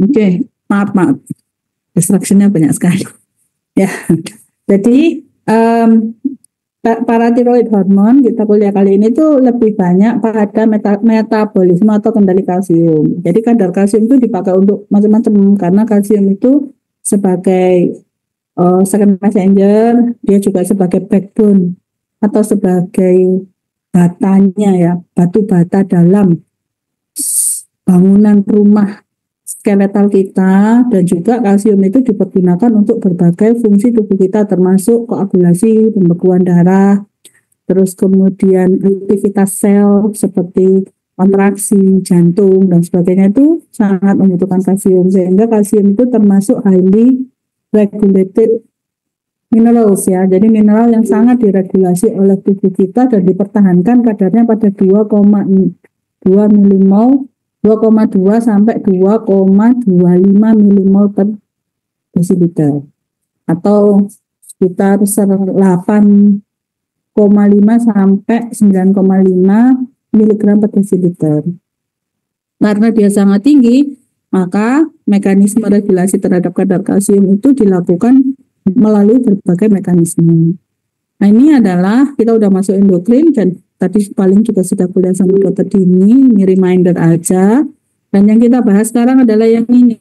Oke, maaf, distraksinya banyak sekali. Ya, jadi paratiroid hormon kita kuliah kali ini tuh lebih banyak pada metabolisme atau kendali kalsium. Jadi kadar kalsium itu dipakai untuk macam-macam karena kalsium itu sebagai second messenger, dia juga sebagai backbone atau sebagai batanya ya, batu bata dalam bangunan rumah skeletal kita, dan juga kalsium itu dipergunakan untuk berbagai fungsi tubuh kita termasuk koagulasi, pembekuan darah, terus kemudian aktivitas sel seperti kontraksi, jantung dan sebagainya itu sangat membutuhkan kalsium, sehingga kalsium itu termasuk highly regulated minerals ya. Jadi mineral yang sangat diregulasi oleh tubuh kita dan dipertahankan kadarnya pada 2,2 milimol 2,2 sampai 2,25 milimol per desiliter atau sekitar 8,5 sampai 9,5 miligram per desiliter. Karena dia sangat tinggi, maka mekanisme regulasi terhadap kadar kalsium itu dilakukan melalui berbagai mekanisme. Nah, ini adalah kita udah masuk endokrin dan tadi paling juga sudah kuliah sama dokter Dini, ini reminder aja. Dan yang kita bahas sekarang adalah yang ini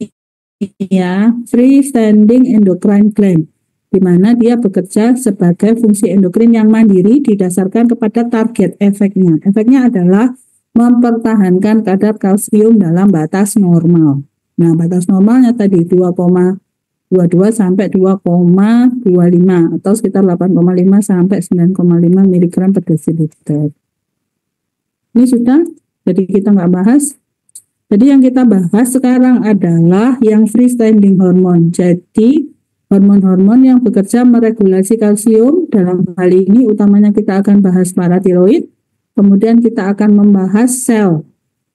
ya, freestanding endocrine gland, di mana dia bekerja sebagai fungsi endokrin yang mandiri didasarkan kepada target efeknya. Efeknya adalah mempertahankan kadar kalsium dalam batas normal. Nah, batas normalnya tadi 2,22 sampai 2,25 atau sekitar 8,5 sampai 9,5 miligram per desiliter. Ini sudah, jadi kita nggak bahas. Jadi yang kita bahas sekarang adalah yang freestanding hormon. Jadi hormon-hormon yang bekerja meregulasi kalsium, dalam hal ini utamanya kita akan bahas paratiroid. Kemudian kita akan membahas sel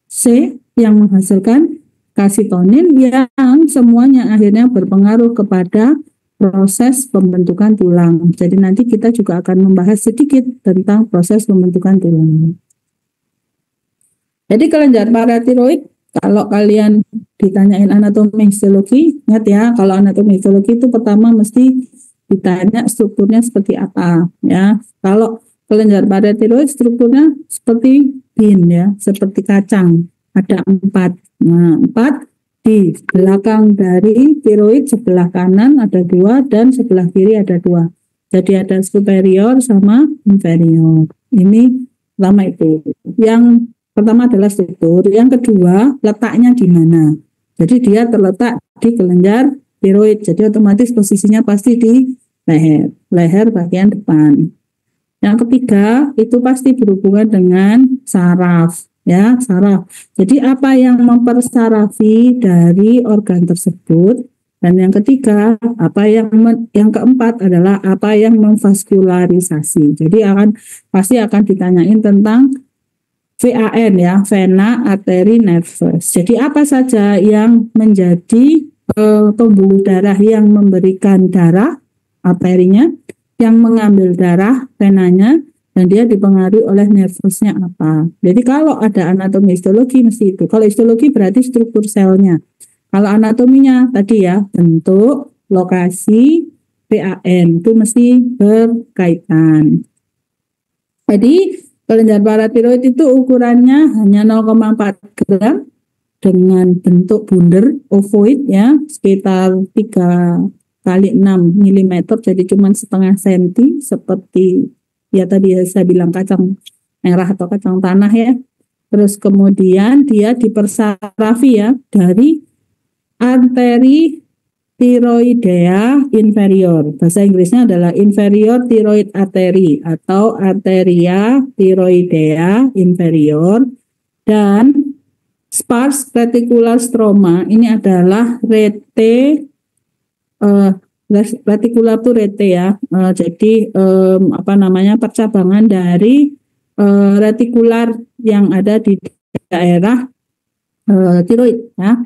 C yang menghasilkan kalsitonin yang semuanya akhirnya berpengaruh kepada proses pembentukan tulang. Jadi nanti kita juga akan membahas sedikit tentang proses pembentukan tulang. Jadi kelenjar paratiroid, kalau kalian ditanyain anatomi histologi, ingat ya, kalau anatomi histologi itu pertama mesti ditanya strukturnya seperti apa ya. Kalau kelenjar paratiroid strukturnya seperti bin ya, seperti kacang, ada 4. Nah, 4 di belakang dari tiroid, sebelah kanan ada 2 dan sebelah kiri ada 2. Jadi ada superior sama inferior. Ini pertama itu. Yang pertama adalah struktur, yang kedua letaknya di mana. Jadi dia terletak di kelenjar tiroid, jadi otomatis posisinya pasti di leher bagian depan. Yang ketiga itu pasti berhubungan dengan saraf, ya saraf. Jadi apa yang mempersarafi dari organ tersebut. Dan yang ketiga, yang keempat adalah apa yang memvaskularisasi. Jadi pasti akan ditanyain tentang VAN ya, vena, arteri, nervus. Jadi apa saja yang menjadi pembuluh darah yang memberikan darah, arterinya, yang mengambil darah, venanya, dan dia dipengaruhi oleh nervusnya apa. Jadi kalau ada anatomi histologi mesti itu. Kalau histologi berarti struktur selnya. Kalau anatominya tadi ya, bentuk, lokasi, VAN itu mesti berkaitan. Jadi kelenjar paratiroid itu ukurannya hanya 0,4 gram dengan bentuk bunder ovoid ya, sekitar 3 kali 6 mm, jadi cuma setengah senti, seperti ya tadi saya bilang kacang merah atau kacang tanah ya. Terus kemudian dia dipersarafi ya dari arteri tiroidea inferior. Bahasa Inggrisnya adalah inferior thyroid artery atau arteria tiroidea inferior, dan sparse reticular stroma ini adalah retikular tuh rete ya. Jadi percabangan dari retikular yang ada di daerah tiroid ya.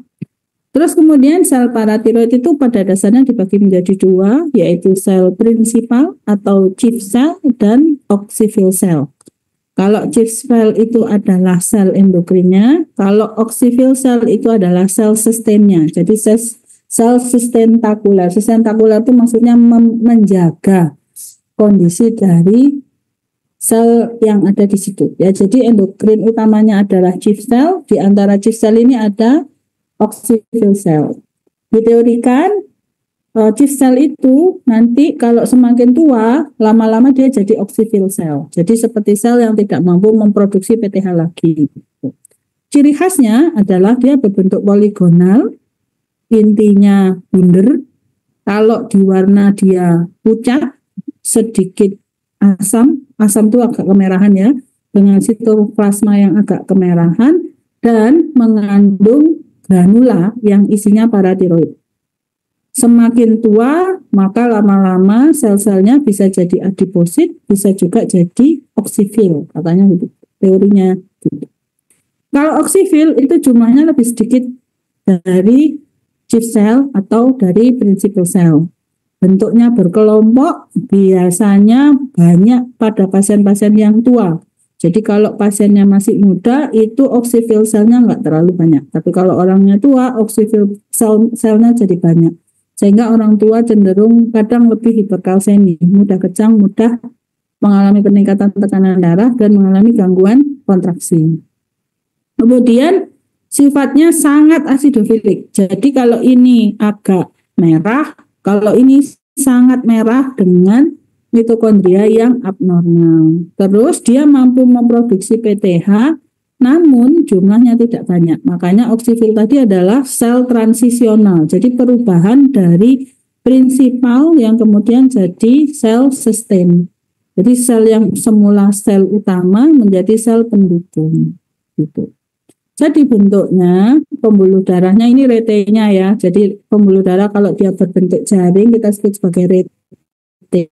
Terus kemudian sel paratiroid itu pada dasarnya dibagi menjadi 2, yaitu sel prinsipal atau chief cell dan oxyphil cell. Kalau chief cell itu adalah sel endokrinnya, kalau oxyphil cell itu adalah sel sustainnya. Jadi sel sustentakuler. Sustentakuler itu maksudnya menjaga kondisi dari sel yang ada di situ. Ya, jadi endokrin utamanya adalah chief cell. Di antara chief cell ini ada oxyphil cell. Diteorikan chief cell itu nanti kalau semakin tua, lama-lama dia jadi oxyphil cell. Jadi seperti sel yang tidak mampu memproduksi PTH lagi. Ciri khasnya adalah dia berbentuk poligonal, intinya bunder. Kalau diwarna dia pucat, sedikit asam itu agak kemerahan ya, dengan sitoplasma yang agak kemerahan, dan mengandung granula yang isinya paratiroid. Semakin tua, maka lama-lama sel-selnya bisa jadi adiposit, bisa juga jadi oxyphil, katanya gitu, teorinya gitu. Kalau oxyphil itu jumlahnya lebih sedikit dari chief cell atau dari principal cell. Bentuknya berkelompok, biasanya banyak pada pasien-pasien yang tua. Jadi kalau pasiennya masih muda, itu oxyphil cell-nya nggak terlalu banyak. Tapi kalau orangnya tua, oxyphil cell-nya jadi banyak. Sehingga orang tua cenderung kadang lebih hiperkalsemi, mudah kejang, mudah mengalami peningkatan tekanan darah, dan mengalami gangguan kontraksi. Kemudian sifatnya sangat asidofilik. Jadi kalau ini agak merah, kalau ini sangat merah dengan mitokondria yang abnormal. Terus dia mampu memproduksi PTH, namun jumlahnya tidak banyak. Makanya oxyphil tadi adalah sel transisional. Jadi perubahan dari prinsipal yang kemudian jadi sel sustain. Jadi sel yang semula sel utama menjadi sel pendukung. Gitu. Jadi bentuknya pembuluh darahnya ini rete-nya ya. Jadi pembuluh darah kalau dia berbentuk jaring kita sebut sebagai rete.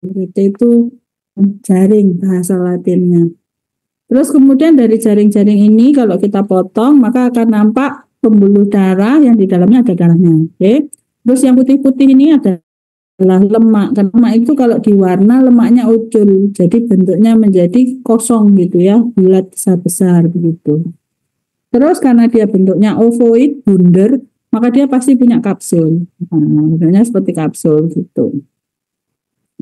Rete itu jaring bahasa Latinnya. Terus kemudian dari jaring-jaring ini kalau kita potong maka akan nampak pembuluh darah yang di dalamnya ada darahnya. Oke. Terus yang putih-putih ini adalah lemak. Karena lemak itu kalau diwarna lemaknya ucul. Jadi bentuknya menjadi kosong gitu ya, bulat besar-besar begitu. Terus karena dia bentuknya ovoid, bunder, maka dia pasti punya kapsul. Nah, bentuknya seperti kapsul gitu.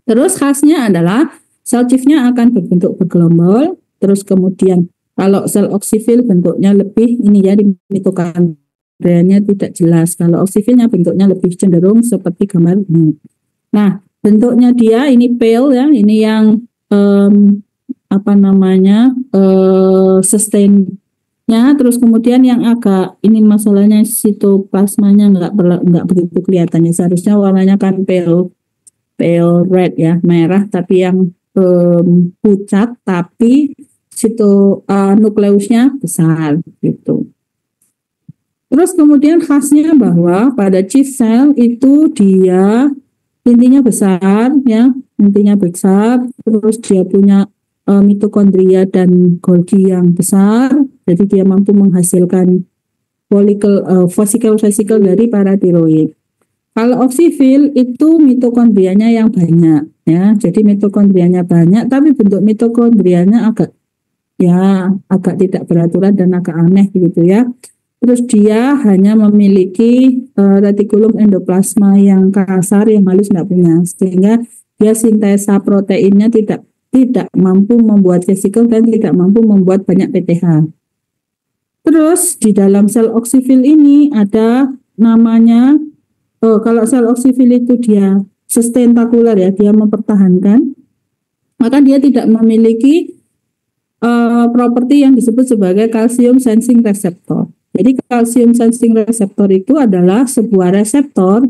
Terus khasnya adalah sel chiefnya akan berbentuk bergelombol. Terus kemudian kalau sel oxyphil bentuknya lebih ini ya, di mitokondrianya tidak jelas. Kalau oxyphilnya bentuknya lebih cenderung seperti gambar ini. Nah, bentuknya dia ini pale ya, ini yang sustainnya. Terus kemudian yang agak ini masalahnya sitoplasmanya nggak begitu kelihatannya. Seharusnya warnanya kan pale red ya, merah, tapi yang pucat, tapi nukleusnya besar gitu. Terus kemudian khasnya bahwa pada chief cell itu dia intinya besar ya, intinya besar, terus dia punya mitokondria dan Golgi yang besar, jadi dia mampu menghasilkan vesikel dari paratiroid. Kalau oxyphil itu mitokondrianya yang banyak ya, jadi mitokondrianya banyak, tapi bentuk mitokondrianya agak tidak beraturan dan agak aneh gitu ya. Terus dia hanya memiliki retikulum endoplasma yang kasar, yang halus nggak punya, sehingga dia sintesa proteinnya tidak mampu membuat vesikel dan tidak mampu membuat banyak PTH. Terus di dalam sel oxyphil ini ada namanya kalau sel oxyphil itu dia sustentakuler ya, dia mempertahankan, maka dia tidak memiliki properti yang disebut sebagai calcium sensing receptor. Jadi calcium sensing receptor itu adalah sebuah reseptor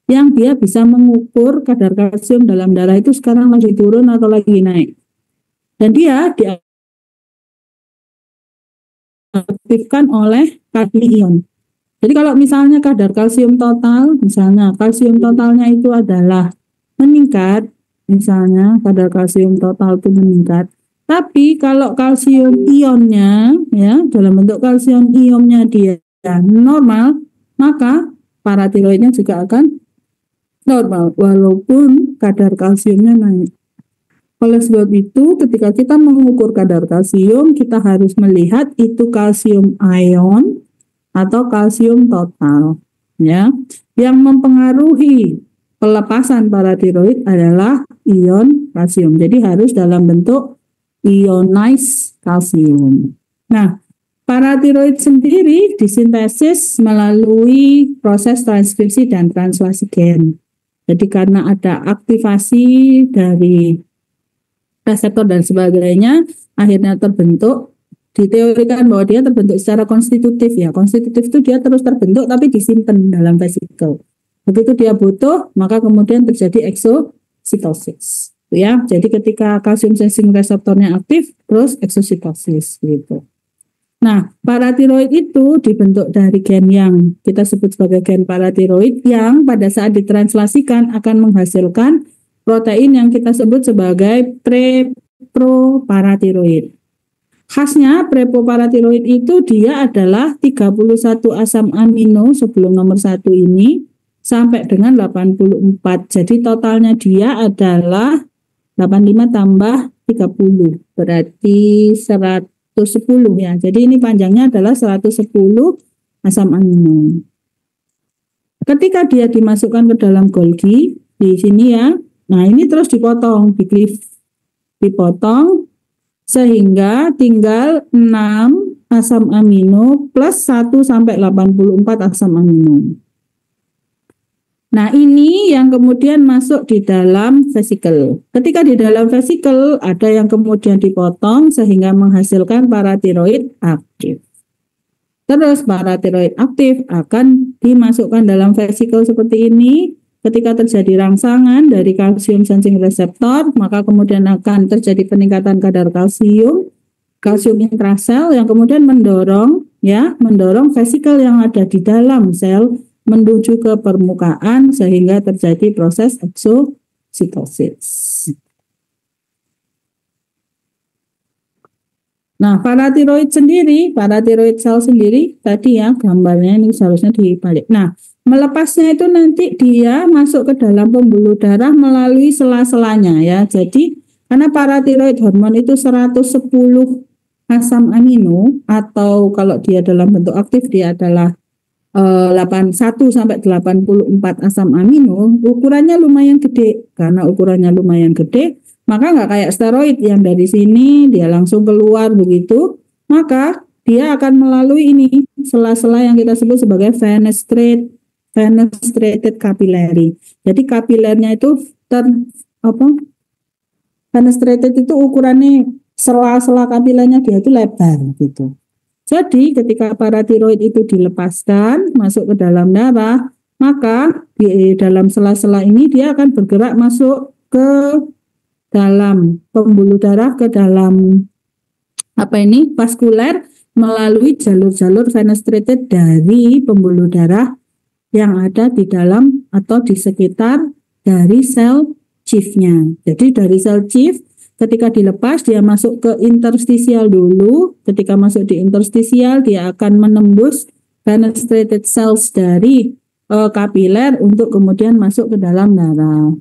yang dia bisa mengukur kadar kalsium dalam darah itu sekarang lagi turun atau lagi naik. Dan dia diaktifkan oleh kadmium ion. Jadi kalau misalnya kadar kalsium total, misalnya kalsium totalnya itu adalah meningkat, misalnya kadar kalsium total itu meningkat, tapi kalau kalsium ionnya ya dalam bentuk kalsium ionnya dia normal, maka paratiroidnya juga akan normal walaupun kadar kalsiumnya naik. Oleh sebab itu, ketika kita mengukur kadar kalsium, kita harus melihat itu kalsium ion atau kalsium total. Ya, yang mempengaruhi pelepasan paratiroid adalah ion kalsium. Jadi harus dalam bentuk ionized kalsium. Nah, paratiroid sendiri disintesis melalui proses transkripsi dan translasi gen. Jadi karena ada aktivasi dari reseptor dan sebagainya, akhirnya terbentuk, diteorikan bahwa dia terbentuk secara konstitutif ya. Konstitutif itu dia terus terbentuk tapi disimpan dalam vesikel. Begitu dia butuh, maka kemudian terjadi exositosis. Ya, jadi ketika kalsium sensing reseptornya aktif, terus exositosis gitu. Nah, paratiroid itu dibentuk dari gen yang kita sebut sebagai gen paratiroid yang pada saat ditranslasikan akan menghasilkan protein yang kita sebut sebagai preproparatiroid. Khasnya preproparatiroid itu dia adalah 31 asam amino sebelum nomor 1 ini sampai dengan 84. Jadi totalnya dia adalah 85 tambah 30, berarti 110 ya. Jadi ini panjangnya adalah 110 asam amino. Ketika dia dimasukkan ke dalam Golgi, di sini ya, nah ini terus dipotong, dipotong sehingga tinggal 6 asam amino plus 1 sampai 84 asam amino. Nah ini yang kemudian masuk di dalam vesikel. Ketika di dalam vesikel ada yang kemudian dipotong sehingga menghasilkan paratiroid aktif. Terus paratiroid aktif akan dimasukkan dalam vesikel seperti ini. Ketika terjadi rangsangan dari kalsium sensing reseptor, maka kemudian akan terjadi peningkatan kadar kalsium intrasel yang kemudian mendorong vesikel yang ada di dalam sel menuju ke permukaan sehingga terjadi proses exositosis. Nah, paratiroid sel sendiri tadi ya gambarnya ini seharusnya dibalik. Nah, melepasnya itu nanti dia masuk ke dalam pembuluh darah melalui sela-selanya ya. Jadi karena paratiroid hormon itu 110 asam amino atau kalau dia dalam bentuk aktif dia adalah 81 sampai 84 asam amino, ukurannya lumayan gede. Karena ukurannya lumayan gede, maka nggak kayak steroid yang dari sini dia langsung keluar begitu, maka dia akan melalui ini sela-sela yang kita sebut sebagai fenestrated capillary. Jadi kapilernya itu fenestrated itu ukurannya sela-sela kapilernya dia itu lebar gitu. Jadi ketika paratiroid itu dilepaskan masuk ke dalam darah, maka di dalam sela-sela ini dia akan bergerak masuk ke dalam pembuluh darah, ke dalam vaskuler melalui jalur-jalur fenestrated dari pembuluh darah yang ada di dalam atau di sekitar dari sel chief-nya. Jadi dari sel chief ketika dilepas dia masuk ke interstisial dulu. Ketika masuk di interstisial dia akan menembus fenestrated cells dari kapiler untuk kemudian masuk ke dalam darah.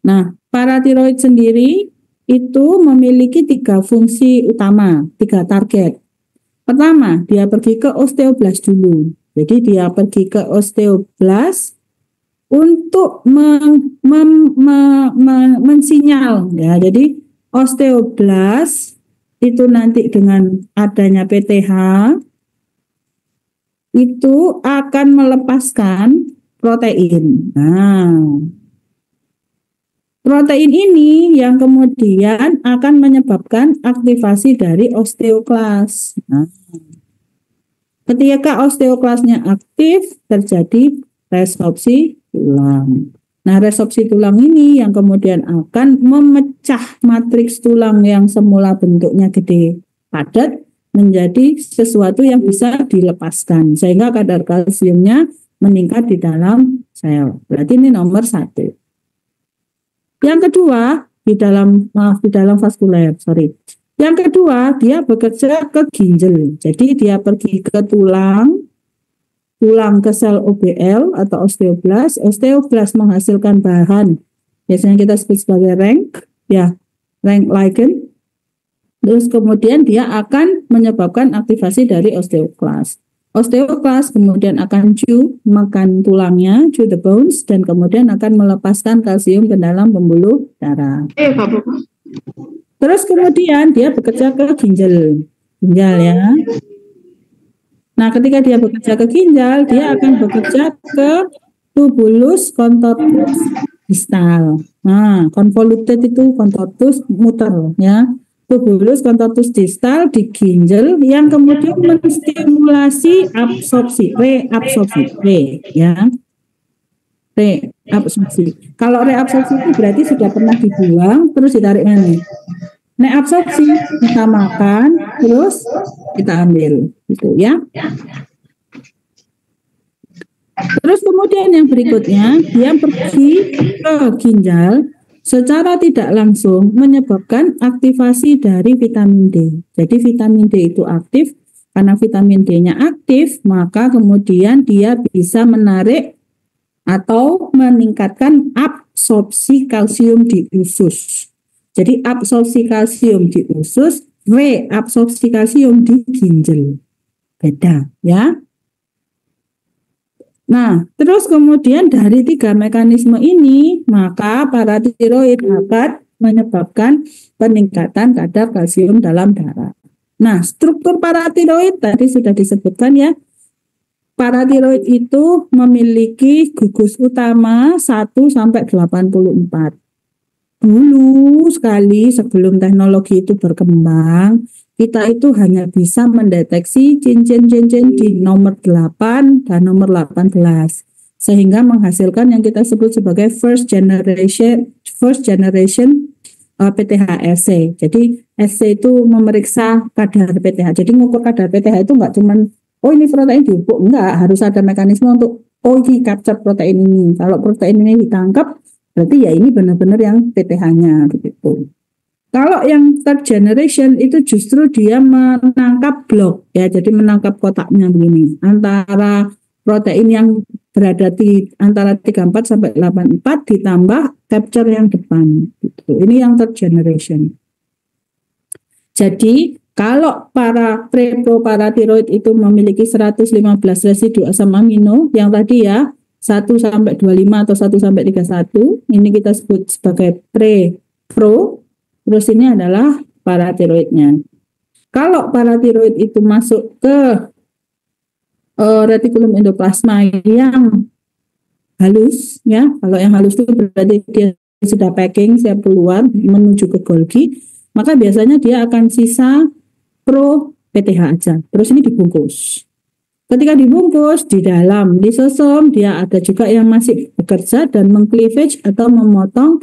Nah, paratiroid sendiri itu memiliki 3 fungsi utama, 3 target. Pertama, dia pergi ke osteoblast dulu. Jadi dia pergi ke osteoblast untuk mensinyal ya. Jadi osteoblast itu nanti dengan adanya PTH itu akan melepaskan protein. Nah, protein ini yang kemudian akan menyebabkan aktivasi dari osteoklas. Nah, ketika osteoklasnya aktif terjadi resorpsi tulang. Nah, resorpsi tulang ini yang kemudian akan memecah matriks tulang yang semula bentuknya gede padat menjadi sesuatu yang bisa dilepaskan sehingga kadar kalsiumnya meningkat di dalam sel. Berarti ini nomor 1. Yang kedua di dalam vaskuler, Yang kedua dia bekerja ke ginjal. Jadi dia pergi ke tulang ke sel OBL atau osteoblast. Osteoblast menghasilkan bahan biasanya kita sebut sebagai rank, ya, rank ligand. Terus kemudian dia akan menyebabkan aktivasi dari osteoklas. Osteoklas kemudian akan makan tulangnya, chew the bones, dan kemudian akan melepaskan kalsium ke dalam pembuluh darah. Terus kemudian dia bekerja ke ginjal ya. Nah, ketika dia bekerja ke ginjal, dia akan bekerja ke tubulus contortus distal. Nah, convoluted itu contortus muter ya. Tubulus contortus distal di ginjal yang kemudian menstimulasi reabsorpsi ya. Reabsorpsi. Kalau reabsorpsi itu berarti sudah pernah dibuang terus ditarik nih. Absorpsi kita makan terus kita ambil gitu ya. Terus kemudian yang berikutnya dia pergi ke ginjal secara tidak langsung menyebabkan aktivasi dari vitamin D. Jadi vitamin D itu aktif, karena vitamin D-nya aktif maka kemudian dia bisa menarik atau meningkatkan absorpsi kalsium di usus. Jadi absorpsi kalsium di usus, reabsorpsi kalsium di ginjal. Beda ya. Nah, terus kemudian dari 3 mekanisme ini, maka paratiroid akan menyebabkan peningkatan kadar kalsium dalam darah. Nah, struktur paratiroid tadi sudah disebutkan ya. Paratiroid itu memiliki gugus utama 1 sampai 84. Dulu sekali sebelum teknologi itu berkembang, kita itu hanya bisa mendeteksi cincin-cincin di nomor 8 dan nomor 18, sehingga menghasilkan yang kita sebut sebagai first generation PTH-SC. Jadi SC itu memeriksa kadar PTH. Jadi mengukur kadar PTH itu enggak cuman ini protein diukur, enggak, harus ada mekanisme untuk ini capture protein ini. Kalau protein ini ditangkap berarti ya ini benar-benar yang PTH-nya begitu. Kalau yang third generation itu justru dia menangkap blok ya, jadi menangkap kotaknya begini antara protein yang berada di antara 34 sampai 84 ditambah capture yang depan gitu. Ini yang third generation. Jadi kalau para preproparatiroid itu memiliki 115 residu asam amino yang tadi ya 1 sampai 25 atau 1 sampai 31, ini kita sebut sebagai pro, terus ini adalah paratiroidnya. Kalau paratiroid itu masuk ke retikulum endoplasma yang halus, ya, kalau yang halus itu berarti dia sudah packing, siap keluar menuju ke Golgi, maka biasanya dia akan sisa pro PTH aja, terus ini dibungkus. Ketika dibungkus di dalam lisosom, dia ada juga yang masih bekerja dan mengcleavage atau memotong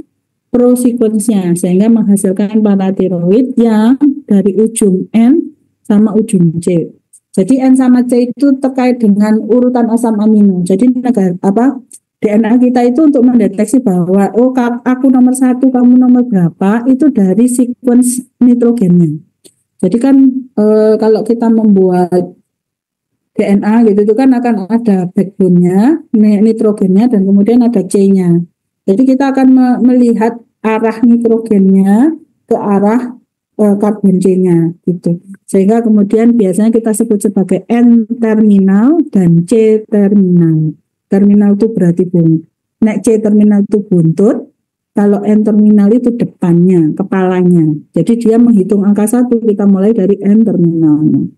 prosekuensnya sehingga menghasilkan paratiroid yang dari ujung N sama ujung C. Jadi N sama C itu terkait dengan urutan asam amino. Jadi DNA kita itu untuk mendeteksi bahwa aku nomor 1, kamu nomor berapa itu dari sekuens nitrogennya. Jadi kan kalau kita membuat DNA gitu itu kan akan ada backbone-nya, nitrogennya, dan kemudian ada C-nya. Jadi kita akan melihat arah nitrogennya ke arah karbon C-nya gitu. Sehingga kemudian biasanya kita sebut sebagai N-terminal dan C-terminal. Terminal itu berarti C-terminal itu buntut, kalau N-terminal itu depannya, kepalanya. Jadi dia menghitung angka 1, kita mulai dari N-terminalnya.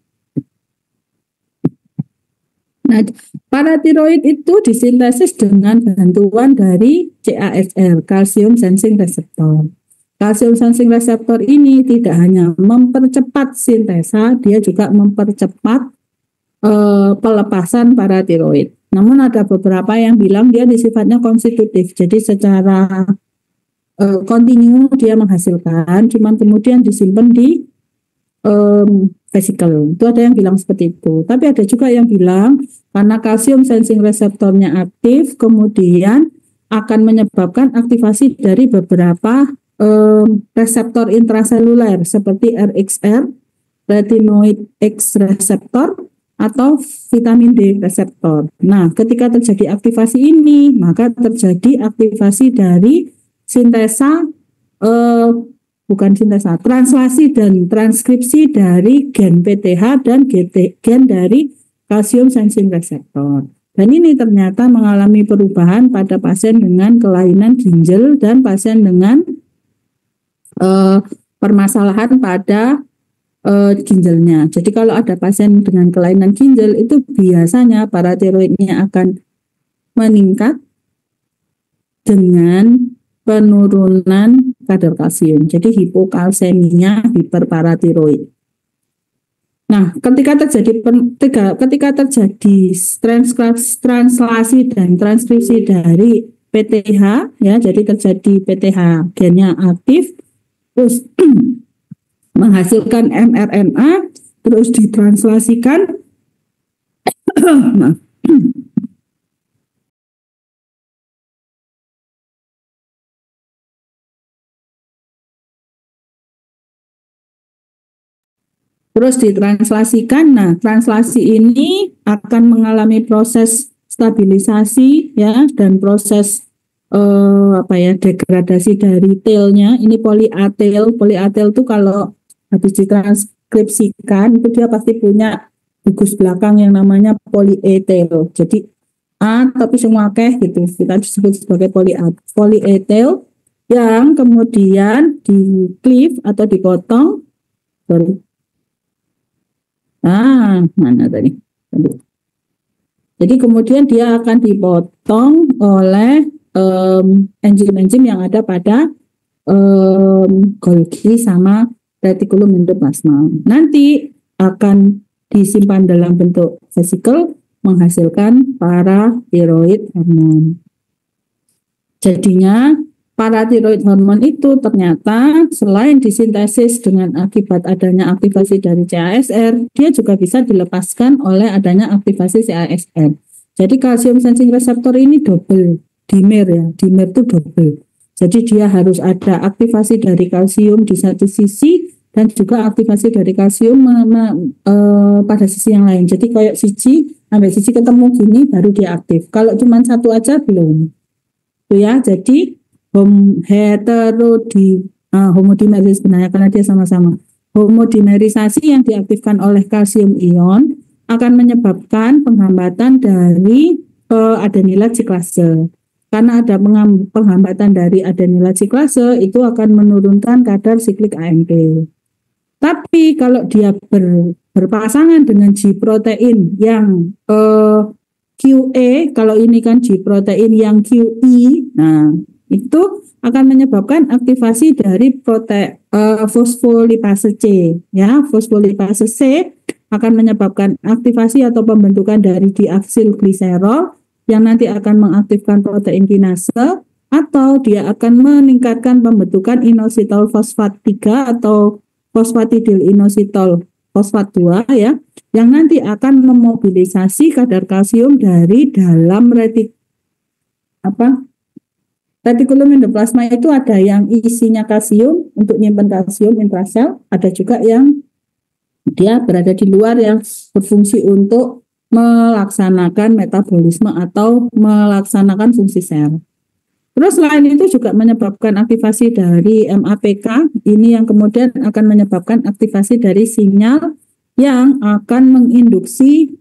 Nah, paratiroid itu disintesis dengan bantuan dari CASR, calcium sensing receptor. Calcium sensing receptor ini tidak hanya mempercepat sintesa, dia juga mempercepat pelepasan paratiroid. Namun ada beberapa yang bilang dia sifatnya konstitutif, jadi secara kontinu dia menghasilkan, cuman kemudian disimpan di vesikel. Itu ada yang bilang seperti itu. Tapi ada juga yang bilang karena kalsium sensing reseptornya aktif, kemudian akan menyebabkan aktivasi dari beberapa reseptor intraseluler seperti RXR, retinoid X reseptor, atau vitamin D reseptor. Nah, ketika terjadi aktivasi ini, maka terjadi aktivasi dari sintesa bukan sintesa, translasi dan transkripsi dari gen PTH dan gen dari kalsium sensing receptor. Dan ini ternyata mengalami perubahan pada pasien dengan kelainan ginjal dan pasien dengan permasalahan pada ginjalnya. Jadi kalau ada pasien dengan kelainan ginjal itu biasanya paratiroidnya akan meningkat dengan penurunan kadar kalsium. Jadi hipokalsemia, hiperparatiroid. Nah, ketika terjadi translasi dan transkripsi dari PTH, ya, jadi terjadi PTH gennya aktif, terus menghasilkan mRNA, terus ditranslasikan. Nah, terus ditranslasikan. Nah, translasi ini akan mengalami proses stabilisasi, ya, dan proses degradasi dari tailnya. Ini poliatel. Poliatel itu kalau habis ditranskripsikan itu dia pasti punya gugus belakang yang namanya polietel. Jadi tapi semua gitu kita disebut sebagai polietel yang kemudian di cleave atau dipotong. Mana tadi? Jadi kemudian dia akan dipotong oleh enzim-enzim yang ada pada Golgi sama retikulum endoplasma. Nanti akan disimpan dalam bentuk vesikel menghasilkan paratiroid hormon. Jadinya paratiroid hormon itu ternyata selain disintesis dengan akibat adanya aktivasi dari CASR, dia juga bisa dilepaskan oleh adanya aktivasi CASR. Jadi kalsium sensing receptor ini double, dimer ya, dimer itu double. Jadi dia harus ada aktivasi dari kalsium di satu sisi dan juga aktivasi dari kalsium pada sisi yang lain. Jadi kayak siji sampai sisi ketemu gini baru dia aktif. Kalau cuma satu aja belum. Itu ya, jadi homodimerisasi sebenarnya karena dia sama-sama. Homodimerisasi yang diaktifkan oleh kalsium ion akan menyebabkan penghambatan dari adenylat siklase. Karena ada penghambatan dari adenylat siklase itu akan menurunkan kadar siklik AMP. Tapi kalau dia berpasangan dengan G protein yang QE, kalau ini kan G protein yang QE, nah itu akan menyebabkan aktivasi dari fosfolipase C. Ya, fosfolipase C akan menyebabkan aktivasi atau pembentukan dari diaksilgliserol yang nanti akan mengaktifkan protein kinase, atau dia akan meningkatkan pembentukan inositol fosfat 3 atau fosfatidil inositol fosfat 2 ya, yang nanti akan memobilisasi kadar kalsium dari dalam retikulum endoplasma. Itu ada yang isinya kalsium untuk nyimpen kalsium intrasel, ada juga yang dia berada di luar yang berfungsi untuk melaksanakan metabolisme atau melaksanakan fungsi sel. Terus selain itu juga menyebabkan aktivasi dari MAPK, ini yang kemudian akan menyebabkan aktivasi dari sinyal yang akan menginduksi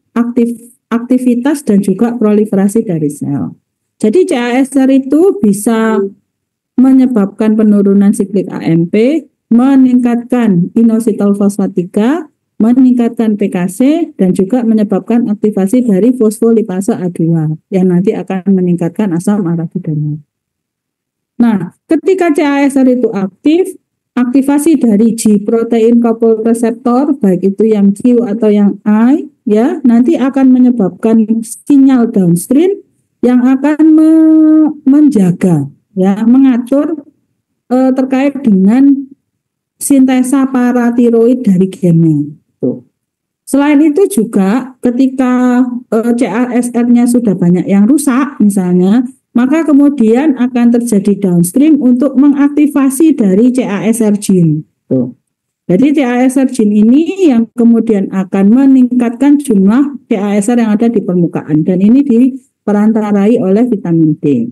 aktivitas dan juga proliferasi dari sel. Jadi CASR itu bisa menyebabkan penurunan siklik AMP, meningkatkan inositol fosfat 3, meningkatkan PKC, dan juga menyebabkan aktivasi dari fosfolipase A2 yang nanti akan meningkatkan asam arabidoma. Nah, ketika CASR itu aktif, aktivasi dari G protein coupled receptor, baik itu yang Q atau yang I, ya, nanti akan menyebabkan sinyal downstream yang akan menjaga, ya, mengatur terkait dengan sintesa paratiroid dari gennya. Selain itu juga ketika CASR-nya sudah banyak yang rusak misalnya, maka kemudian akan terjadi downstream untuk mengaktifasi dari CASR gene. Jadi CASR gene ini yang kemudian akan meningkatkan jumlah CASR yang ada di permukaan, dan ini diperantarai oleh vitamin D.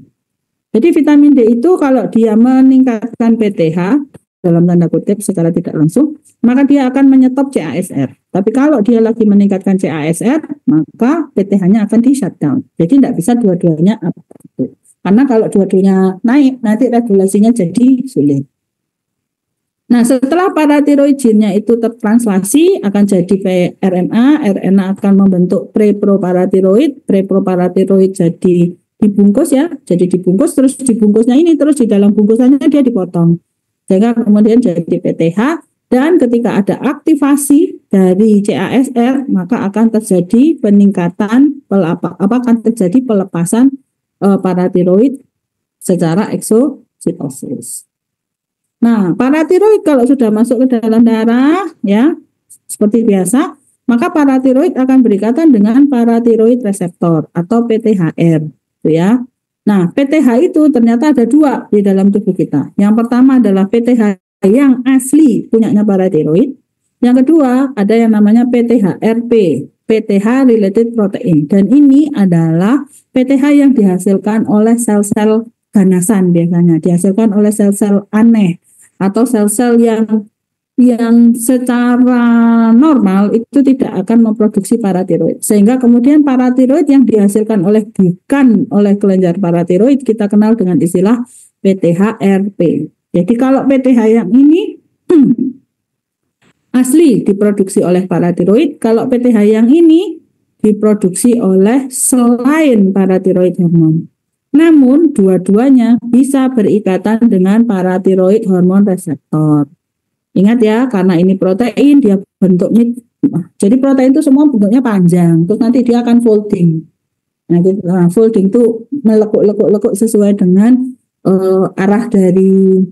Jadi vitamin D itu kalau dia meningkatkan PTH dalam tanda kutip secara tidak langsung, maka dia akan menyetop CASR. Tapi kalau dia lagi meningkatkan CASR, maka PTH-nya akan di shutdown. Jadi tidak bisa dua-duanya up. Karena kalau dua-duanya naik, nanti regulasinya jadi sulit. Nah, setelah paratiroid gene-nya itu tertranslasi akan jadi RNA, RNA akan membentuk preproparatiroid, preproparatiroid jadi dibungkus ya, jadi dibungkus, terus dibungkusnya ini terus di dalam bungkusannya dia dipotong. Sehingga kemudian jadi PTH, dan ketika ada aktivasi dari CASR maka akan terjadi peningkatan akan terjadi pelepasan paratiroid secara eksositosis. Nah, paratiroid kalau sudah masuk ke dalam darah ya seperti biasa, maka paratiroid akan berikatan dengan paratiroid reseptor atau PTHR, gitu ya. Nah, PTH itu ternyata ada dua di dalam tubuh kita. Yang pertama adalah PTH yang asli punyanya paratiroid. Yang kedua ada yang namanya PTHRP, PTH related protein. Dan ini adalah PTH yang dihasilkan oleh sel-sel ganasan biasanya, dihasilkan oleh sel-sel aneh atau sel-sel yang secara normal itu tidak akan memproduksi paratiroid. Sehingga kemudian paratiroid yang dihasilkan bukan oleh kelenjar paratiroid kita kenal dengan istilah PTHRP. Jadi kalau PTH yang ini asli diproduksi oleh paratiroid, kalau PTH yang ini diproduksi oleh selain paratiroid hormon. Namun dua-duanya bisa berikatan dengan paratiroid hormon reseptor. Ingat ya, karena ini protein, dia bentuknya, jadi protein itu semua bentuknya panjang, terus nanti dia akan folding. Nah, folding itu melekuk-lekuk sesuai dengan arah dari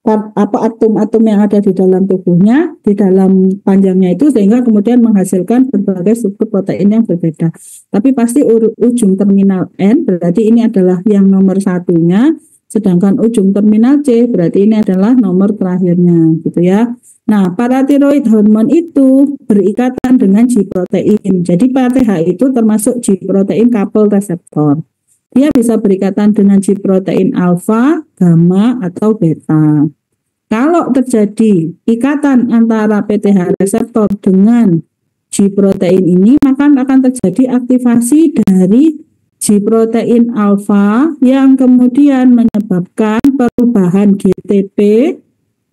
atom-atom yang ada di dalam tubuhnya, di dalam panjangnya itu, sehingga kemudian menghasilkan berbagai struktur protein yang berbeda. Tapi pasti ujung terminal N, berarti ini adalah yang nomor satunya, sedangkan ujung terminal C berarti ini adalah nomor terakhirnya, gitu ya. Nah, paratiroid hormon itu berikatan dengan G-protein. Jadi PTH itu termasuk G-protein couple reseptor. Dia bisa berikatan dengan G-protein alfa, gamma, atau beta. Kalau terjadi ikatan antara PTH reseptor dengan G-protein ini, maka akan terjadi aktivasi dari G-protein alfa yang kemudian menyebabkan perubahan GTP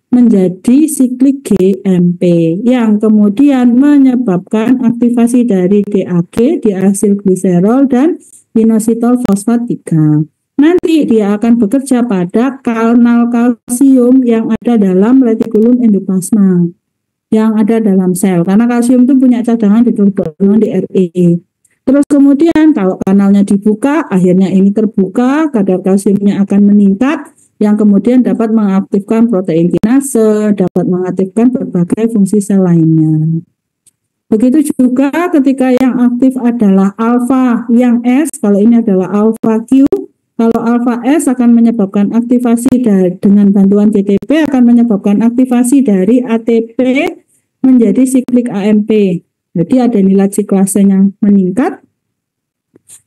menjadi siklik GMP yang kemudian menyebabkan aktivasi dari DAG, diasilgliserol, dan inositol fosfat 3. Nanti dia akan bekerja pada kanal kalsium yang ada dalam retikulum endoplasma yang ada dalam sel, karena kalsium itu punya cadangan di RE. Terus kemudian kalau kanalnya dibuka, akhirnya ini terbuka, kadar kalsiumnya akan meningkat, yang kemudian dapat mengaktifkan protein kinase, dapat mengaktifkan berbagai fungsi sel lainnya. Begitu juga ketika yang aktif adalah alfa yang S, kalau ini adalah alfa Q, kalau alfa S akan menyebabkan aktivasi dengan bantuan GTP akan menyebabkan aktivasi dari ATP menjadi siklik AMP. Jadi adenilat siklase yang meningkat.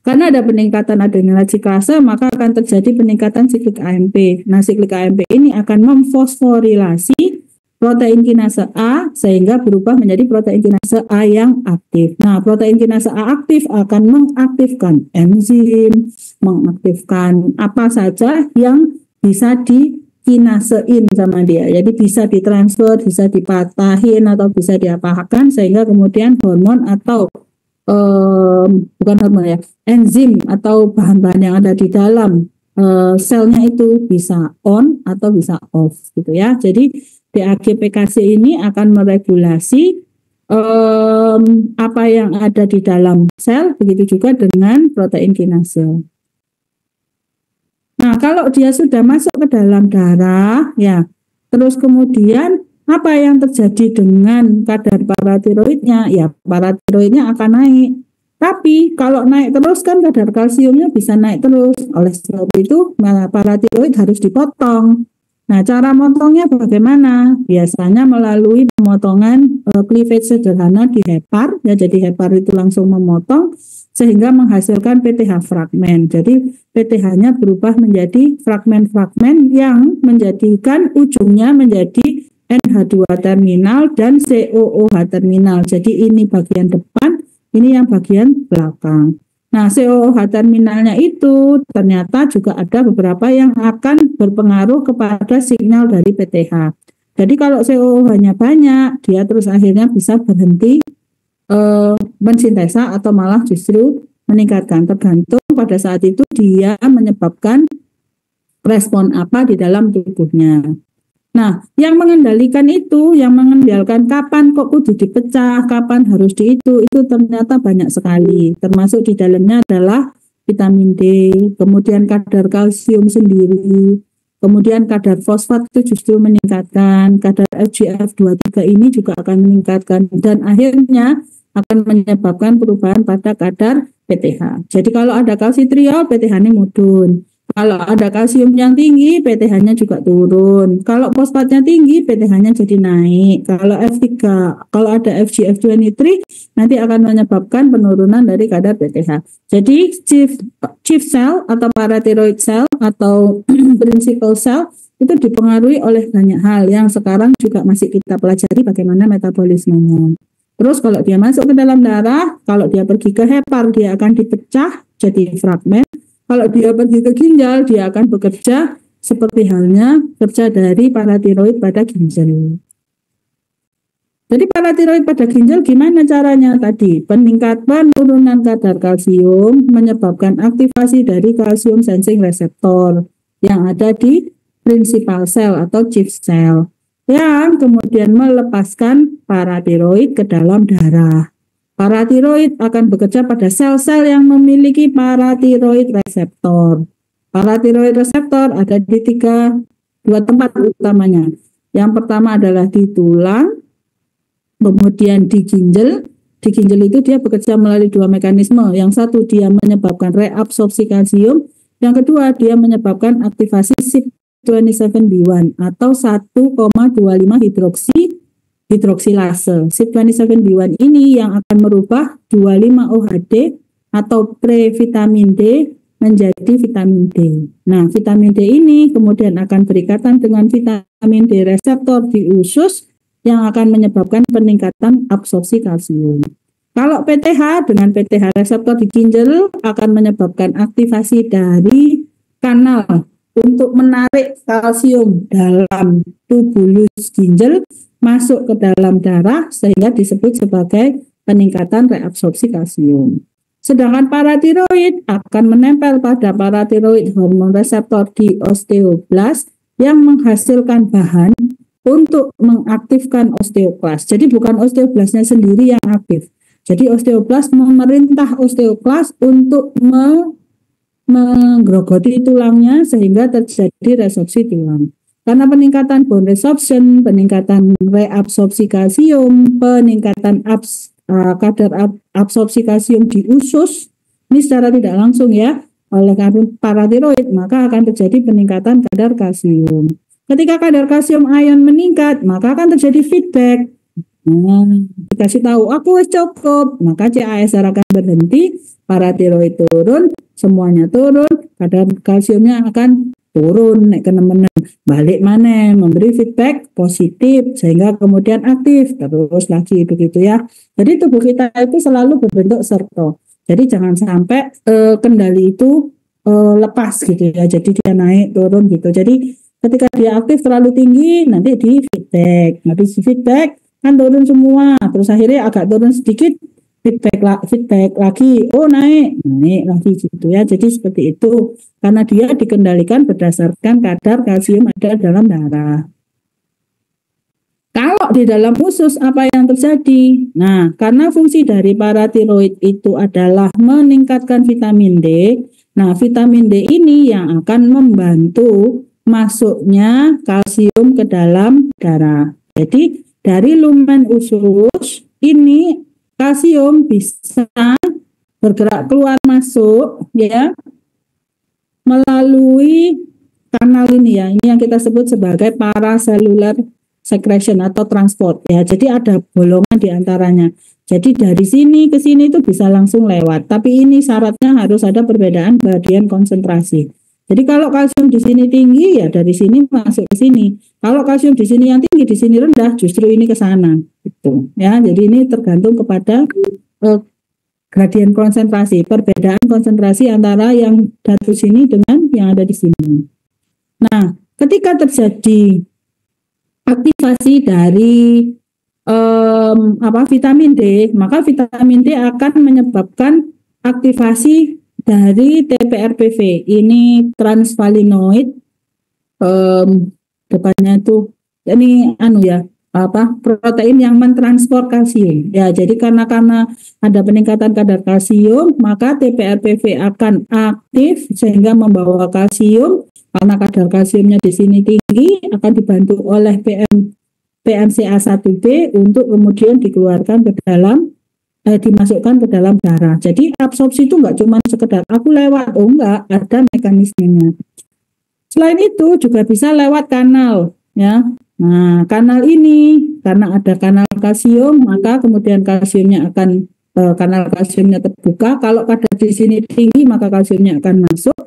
Karena ada peningkatan adenilat siklase, maka akan terjadi peningkatan siklik AMP. Nah, siklik AMP ini akan memfosforilasi protein kinase A sehingga berubah menjadi protein kinase A yang aktif. Nah, protein kinase A aktif akan mengaktifkan enzim, mengaktifkan apa saja yang bisa dikinasein sama dia. Jadi bisa ditransfer, bisa dipatahin atau bisa diapakan sehingga kemudian hormon atau bukan hormon ya, enzim atau bahan-bahan yang ada di dalam selnya itu bisa on atau bisa off gitu ya. Jadi DAG-PKC ini akan meregulasi apa yang ada di dalam sel, begitu juga dengan protein kinase. Nah, kalau dia sudah masuk ke dalam darah, ya, terus kemudian apa yang terjadi dengan kadar paratiroidnya? Ya, paratiroidnya akan naik. Tapi kalau naik terus kan kadar kalsiumnya bisa naik terus. Oleh sebab itu, paratiroid harus dipotong. Nah, cara motongnya bagaimana? Biasanya melalui pemotongan cleavage sederhana di hepar, ya, jadi hepar itu langsung memotong sehingga menghasilkan PTH fragmen. Jadi PTH-nya berubah menjadi fragmen-fragmen yang menjadikan ujungnya menjadi NH2 terminal dan COOH terminal. Jadi ini bagian depan, ini yang bagian belakang. Nah, COOH terminalnya itu ternyata juga ada beberapa yang akan berpengaruh kepada signal dari PTH. Jadi kalau COOH-nya banyak, dia terus akhirnya bisa berhenti mensintesa atau malah justru meningkatkan, tergantung pada saat itu dia menyebabkan respon apa di dalam tubuhnya. Nah, yang mengendalikan itu, yang mengendalikan kapan kok kudu dipecah, kapan harus itu ternyata banyak sekali. Termasuk di dalamnya adalah vitamin D, kemudian kadar kalsium sendiri, kemudian kadar fosfat itu justru meningkatkan, kadar FGF23 ini juga akan meningkatkan, dan akhirnya akan menyebabkan perubahan pada kadar PTH. Jadi kalau ada kalsitriol, PTH-nya mudun. Kalau ada kalsium yang tinggi, PTH-nya juga turun. Kalau fosfatnya tinggi, PTH-nya jadi naik. Kalau F3, kalau ada FGF23, nanti akan menyebabkan penurunan dari kadar PTH. Jadi chief cell atau parathyroid cell atau principal cell itu dipengaruhi oleh banyak hal yang sekarang juga masih kita pelajari bagaimana metabolismenya. Terus kalau dia masuk ke dalam darah, kalau dia pergi ke hepar, dia akan dipecah jadi fragmen. Kalau dia pergi ke ginjal, dia akan bekerja seperti halnya kerja dari paratiroid pada ginjal. Jadi paratiroid pada ginjal gimana caranya tadi? Peningkatan penurunan kadar kalsium menyebabkan aktivasi dari kalsium sensing receptor yang ada di principal cell atau chief cell yang kemudian melepaskan paratiroid ke dalam darah. Paratiroid akan bekerja pada sel-sel yang memiliki paratiroid reseptor. Paratiroid reseptor ada di dua tempat utamanya. Yang pertama adalah di tulang, kemudian di ginjal. Di ginjal itu dia bekerja melalui dua mekanisme. Yang satu dia menyebabkan reabsorpsi kalsium, yang kedua dia menyebabkan aktivasi CYP27B1 atau 1,25 hidroksilase. CYP27B1 ini yang akan merubah 25-OHD atau pre-vitamin D menjadi vitamin D. Nah, vitamin D ini kemudian akan berikatan dengan vitamin D reseptor di usus yang akan menyebabkan peningkatan absorpsi kalsium. Kalau PTH dengan PTH reseptor di ginjal akan menyebabkan aktivasi dari kanal untuk menarik kalsium dalam tubulus ginjal masuk ke dalam darah sehingga disebut sebagai peningkatan reabsorpsi kalsium. Sedangkan paratiroid akan menempel pada paratiroid hormon reseptor di osteoblast yang menghasilkan bahan untuk mengaktifkan osteoklas. Jadi bukan osteoblastnya sendiri yang aktif. Jadi osteoblast memerintah osteoklas untuk menggerogoti tulangnya sehingga terjadi resorpsi tulang. Karena peningkatan bone resorption, peningkatan reabsorpsi kalsium, peningkatan kadar absorpsi kalsium di usus, ini secara tidak langsung ya, oleh karena paratiroid, maka akan terjadi peningkatan kadar kalsium. Ketika kadar kalsium ion meningkat, maka akan terjadi feedback. Nah, dikasih tahu, aku wis cukup, maka CASR akan berhenti, paratiroid turun, semuanya turun, kadar kalsiumnya akan turun, naik ke nemenan, balik mana, memberi feedback positif, sehingga kemudian aktif, terus lagi begitu ya. Jadi tubuh kita itu selalu berbentuk serto. Jadi jangan sampai kendali itu lepas gitu ya, jadi dia naik turun gitu. Jadi ketika dia aktif terlalu tinggi, nanti di feedback, habis feedback kan turun semua, terus akhirnya agak turun sedikit, feedback lagi, oh naik lagi gitu ya. Jadi seperti itu karena dia dikendalikan berdasarkan kadar kalsium ada dalam darah. Kalau di dalam usus apa yang terjadi? Nah, karena fungsi dari paratiroid itu adalah meningkatkan vitamin D. Nah, vitamin D ini yang akan membantu masuknya kalsium ke dalam darah. Jadi dari lumen usus ini kalsium bisa bergerak keluar masuk ya melalui kanal ini ya, ini yang kita sebut sebagai paracellular secretion atau transport ya. Jadi ada bolongan di antaranya. Jadi dari sini ke sini itu bisa langsung lewat. Tapi ini syaratnya harus ada perbedaan gradien konsentrasi. Jadi kalau kalsium di sini tinggi ya dari sini masuk ke sini. Kalau kalsium di sini yang tinggi di sini rendah justru ini ke sana. Gitu ya. Jadi ini tergantung kepada gradien konsentrasi, perbedaan konsentrasi antara yang datu sini dengan yang ada di sini. Nah, ketika terjadi aktivasi dari vitamin D, maka vitamin D akan menyebabkan aktivasi dari TPRPV. Ini transvalinoid, depannya itu ini protein yang mentransport kalsium. Ya, jadi karena ada peningkatan kadar kalsium, maka TPRPV akan aktif sehingga membawa kalsium. Karena kadar kalsiumnya di sini tinggi, akan dibantu oleh PNCA1B untuk kemudian dikeluarkan ke dalam dimasukkan ke dalam darah. Jadi absorpsi itu enggak cuma sekedar aku lewat, enggak, ada mekanismenya. Selain itu juga bisa lewat kanal, ya. Nah, kanal ini karena ada kanal kalsium, maka kemudian kalsiumnya akan kanal kalsiumnya terbuka. Kalau kadar di sini tinggi, maka kalsiumnya akan masuk.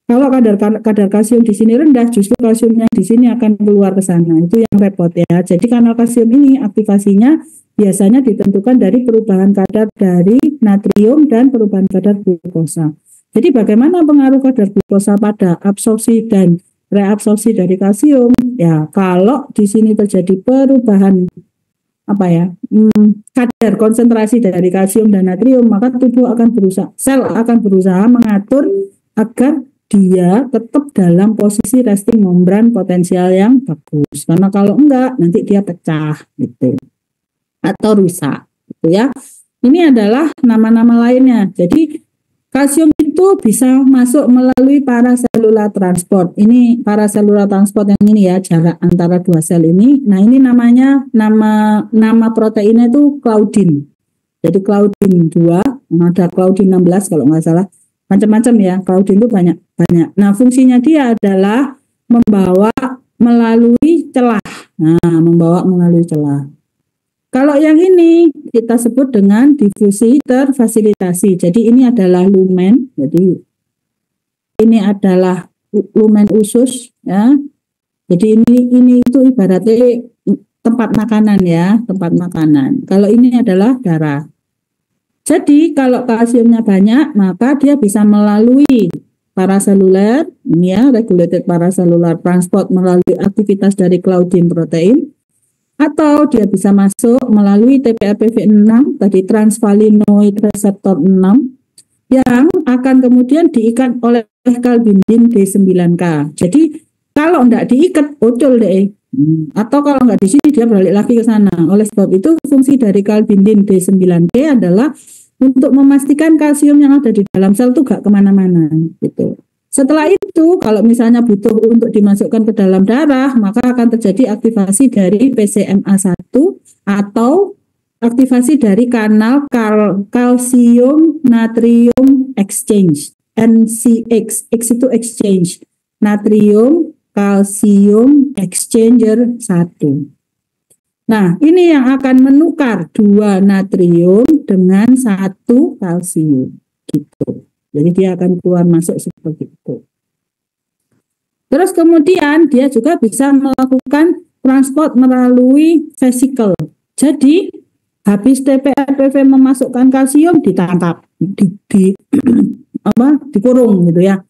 Kalau kadar kalsium di sini rendah, justru kalsiumnya di sini akan keluar ke sana. Itu yang repot ya. Jadi kanal kalsium ini aktivasinya biasanya ditentukan dari perubahan kadar dari natrium dan perubahan kadar glukosa. Jadi bagaimana pengaruh kadar glukosa pada absorpsi dan reabsorpsi dari kalsium? Ya, kalau di sini terjadi perubahan kadar konsentrasi dari kalsium dan natrium, maka sel akan berusaha mengatur agar dia tetap dalam posisi resting membran potensial yang bagus. Karena kalau enggak, nanti dia pecah gitu atau rusak, gitu ya. Ini adalah nama-nama lainnya. Jadi kalsium itu bisa masuk melalui paracellular transport. Ini paracellular transport yang ini ya, jarak antara dua sel ini. Nah, ini namanya nama proteinnya itu claudin. Jadi claudin 2, ada claudin 16 kalau nggak salah. Macam-macam ya, claudin itu banyak. Nah, fungsinya dia adalah membawa melalui celah. Kalau yang ini kita sebut dengan difusi terfasilitasi. Jadi ini adalah lumen. Jadi ini adalah lumen usus ya. Jadi ini itu ibaratnya tempat makanan ya, tempat makanan. Kalau ini adalah darah. Jadi kalau kalsiumnya banyak, maka dia bisa melalui paraseluler, ini ya, regulated paracellular transport melalui aktivitas dari claudin protein, atau dia bisa masuk melalui TPRPV6, tadi transvalinoid receptor 6, yang akan kemudian diikat oleh kalbindin D9K. Jadi kalau enggak diikat, bocor deh. Atau kalau enggak di sini dia balik lagi ke sana. Oleh sebab itu fungsi dari kalbindin D9K adalah untuk memastikan kalsium yang ada di dalam sel itu enggak kemana-mana gitu. Setelah itu kalau misalnya butuh untuk dimasukkan ke dalam darah, maka akan terjadi aktivasi dari PCMA1 atau aktivasi dari kanal kalsium natrium exchange, NCX. X itu exchange, natrium kalsium exchanger 1. Nah, ini yang akan menukar 2 natrium dengan 1 kalsium gitu. Jadi dia akan keluar masuk seperti itu. Terus kemudian dia juga bisa melakukan transport melalui vesikel. Jadi habis TPRPV memasukkan kalsium ditangkap, dikurung gitu ya.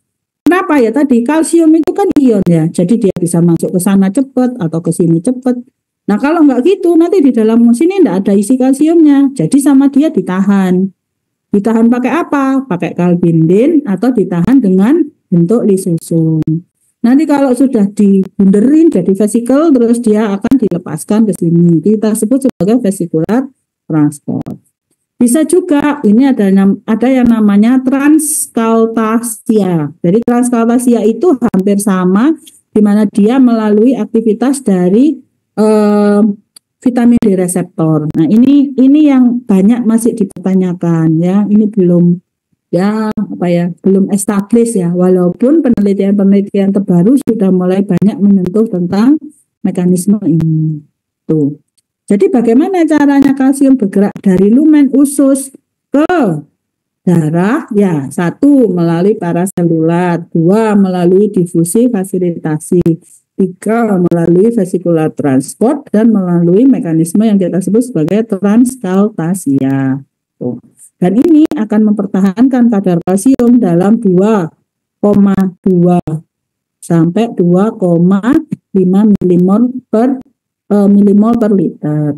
Kenapa ya tadi kalsium itu kan ion ya, jadi dia bisa masuk ke sana cepat atau ke sini cepat. Nah kalau nggak gitu nanti di dalam sini nggak ada isi kalsiumnya, jadi sama dia ditahan. Ditahan pakai apa? Pakai kalbindin atau ditahan dengan bentuk lisosum. Nanti kalau sudah dibunderin jadi vesikel, terus dia akan dilepaskan ke sini. Kita sebut sebagai vesicular transport. Bisa juga ini ada yang namanya transkaltasia. Jadi transkaltasia itu hampir sama, di mana dia melalui aktivitas dari vitamin D reseptor. Nah ini yang banyak masih dipertanyakan ya. Ini belum belum established ya, walaupun penelitian-penelitian terbaru sudah mulai banyak menyentuh tentang mekanisme ini. Tuh. Jadi bagaimana caranya kalsium bergerak dari lumen usus ke darah? Ya, 1 melalui paraselular, 2 melalui difusi fasilitasi, 3 melalui vesicular transport, dan melalui mekanisme yang kita sebut sebagai transkaltasia. Tuh. Dan ini akan mempertahankan kadar kalsium dalam 2,2 sampai 2,5 milimol per liter.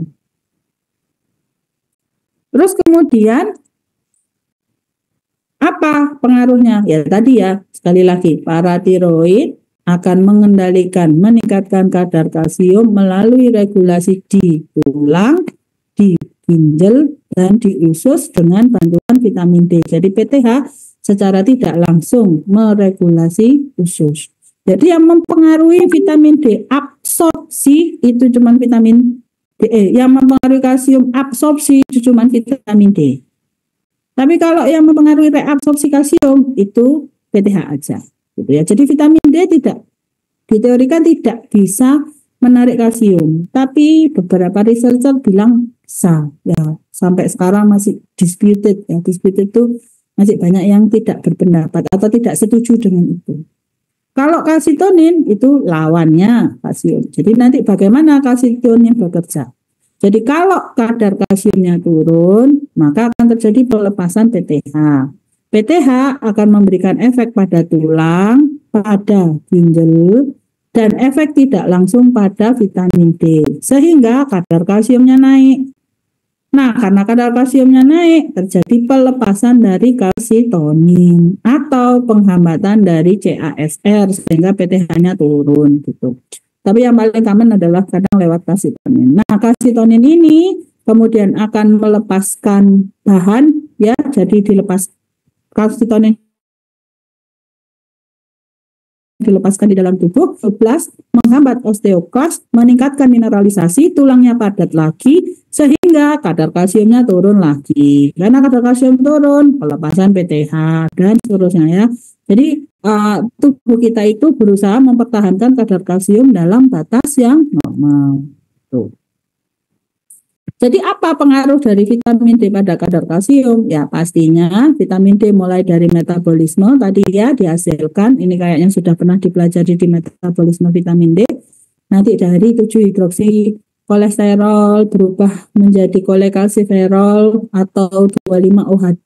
Terus kemudian apa pengaruhnya? Ya tadi ya, sekali lagi, paratiroid akan meningkatkan kadar kalsium melalui regulasi di tulang, di ginjal, dan di usus dengan bantuan vitamin D. Jadi PTH secara tidak langsung meregulasi usus. Jadi yang mempengaruhi vitamin D absorpsi itu cuma vitamin D, yang mempengaruhi kalsium absorpsi itu cuma vitamin D. Tapi kalau yang mempengaruhi reabsorpsi kalsium itu PTH aja, gitu ya. Jadi vitamin D diteorikan tidak bisa menarik kalsium, tapi beberapa researcher bilang bisa, ya. Sampai sekarang masih disputed, ya. Disputed itu masih banyak yang tidak berpendapat atau tidak setuju dengan itu. Kalau kalsitonin itu lawannya kalsium. Jadi nanti bagaimana kalsitonin bekerja? Jadi kalau kadar kalsiumnya turun, maka akan terjadi pelepasan PTH. PTH akan memberikan efek pada tulang, pada ginjal, dan efek tidak langsung pada vitamin D, sehingga kadar kalsiumnya naik. Nah, karena kadar kalsiumnya naik, terjadi pelepasan dari kalsitonin atau penghambatan dari CASR, sehingga PTH-nya turun gitu. Tapi yang paling common adalah kadang lewat kalsitonin. Nah, kalsitonin ini kemudian akan melepaskan bahan, ya, jadi dilepas kalsitonin dilepaskan di dalam tubuh, plus menghambat osteoklas, meningkatkan mineralisasi, tulangnya padat lagi, sehingga kadar kalsiumnya turun lagi. Karena kadar kalsium turun, pelepasan PTH, dan seterusnya ya. Jadi tubuh kita itu berusaha mempertahankan kadar kalsium dalam batas yang normal. Tuh. Jadi apa pengaruh dari vitamin D pada kadar kalsium? Ya pastinya vitamin D mulai dari metabolisme tadi ya dihasilkan. Ini kayaknya sudah pernah dipelajari di metabolisme vitamin D. Nanti dari 7 hidroksi kolesterol berubah menjadi kolekalsiferol atau 25 OHD.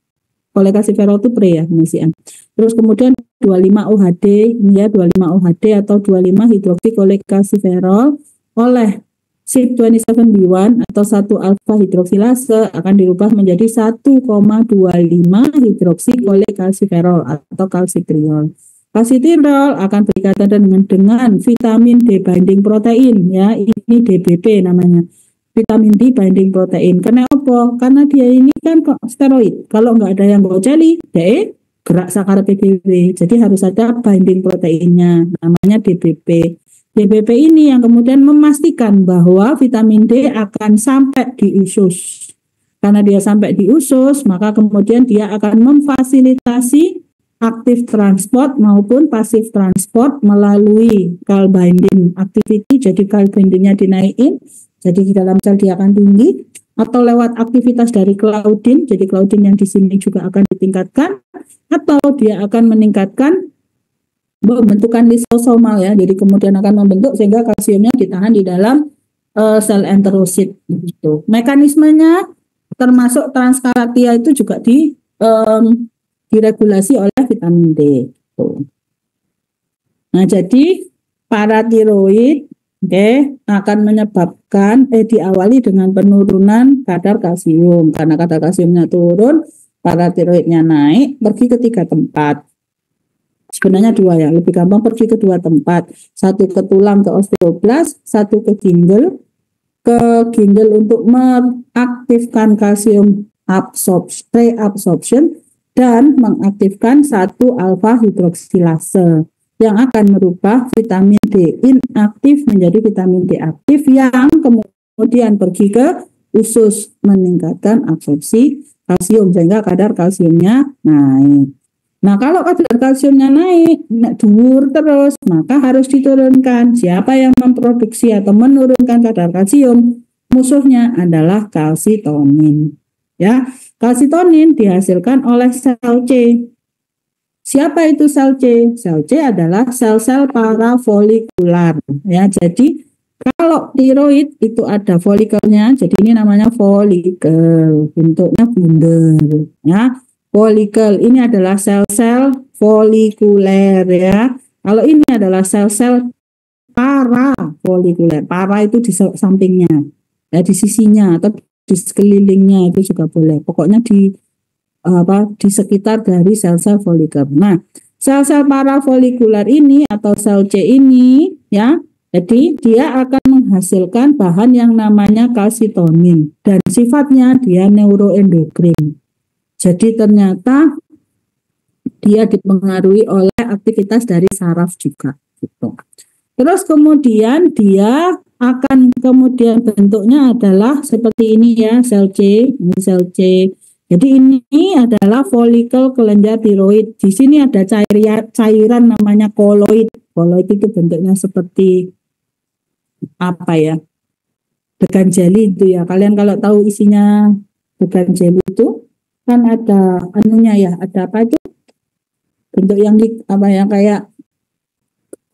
Kolekalsiferol itu pre ya pengisian. Terus kemudian 25 OHD, ini ya 25 OHD atau 25 hidroksi kolekalsiferol oleh CYP27B1 atau 1-alfa hidroksilase akan dirubah menjadi 1,25 hidroksi kolekalsiferol atau kalsitriol. Kalsitriol akan berikatan dengan vitamin D binding protein ya, ini DBP namanya. Vitamin D binding protein. Karena apa? Karena dia ini kan steroid. Kalau nggak ada yang goceli, dia gerak sakar PDW. Jadi harus ada binding proteinnya, namanya DBP. DBP ini yang kemudian memastikan bahwa vitamin D akan sampai di usus. Karena dia sampai di usus, maka kemudian dia akan memfasilitasi aktif transport maupun pasif transport melalui cell binding activity. Jadi cell bindingnya dinaikin, jadi di dalam sel dia akan tinggi, atau lewat aktivitas dari claudin. Jadi claudin yang di sini juga akan ditingkatkan, atau dia akan meningkatkan pembentukan lisosomal ya, jadi kemudian akan membentuk sehingga kalsiumnya ditahan di dalam sel enterosit gitu. Mekanismenya termasuk transkalsia itu juga diregulasi oleh vitamin D gitu. Nah, jadi paratiroid akan menyebabkan diawali dengan penurunan kadar kalsium. Karena kadar kalsiumnya turun, paratiroidnya naik, pergi ke 3 tempat. Sebenarnya 2 ya, lebih gampang pergi ke 2 tempat. 1 ke tulang ke osteoblas, 1 ke ginjal untuk mengaktifkan kalsium reabsorption dan mengaktifkan 1-alfa hidroksilase yang akan merubah vitamin D inaktif menjadi vitamin D aktif yang kemudian pergi ke usus meningkatkan absorpsi kalsium sehingga kadar kalsiumnya naik. Nah, kalau kadar kalsiumnya naik, dhuwur terus, maka harus diturunkan. Siapa yang memproduksi atau menurunkan kadar kalsium? Musuhnya adalah kalsitonin. Ya, kalsitonin dihasilkan oleh sel C. Siapa itu sel C? Sel C adalah sel-sel parafolikular. Ya, jadi kalau tiroid itu ada folikelnya, jadi ini namanya folikel, bentuknya bundel. Ya, folikel ini adalah sel-sel folikuler ya. Kalau ini adalah sel-sel parafolikuler. Para itu di sampingnya, ya di sisinya atau di sekelilingnya itu juga boleh. Pokoknya di sekitar dari sel-sel folikel. Nah, sel-sel parafolikular ini atau sel C ini ya, jadi dia akan menghasilkan bahan yang namanya kalsitonin dan sifatnya dia neuroendokrin. Jadi ternyata dia dipengaruhi oleh aktivitas dari saraf juga gitu. Terus kemudian dia akan kemudian bentuknya adalah seperti ini ya, sel C, ini sel C. Jadi ini adalah folikel kelenjar tiroid. Di sini ada cairan namanya koloid. Koloid itu bentuknya seperti apa ya? Degan jeli itu ya. Kalian kalau tahu isinya degan jeli itu kan ada anunya ya, ada apa itu? Bentuk yang apa ya, kayak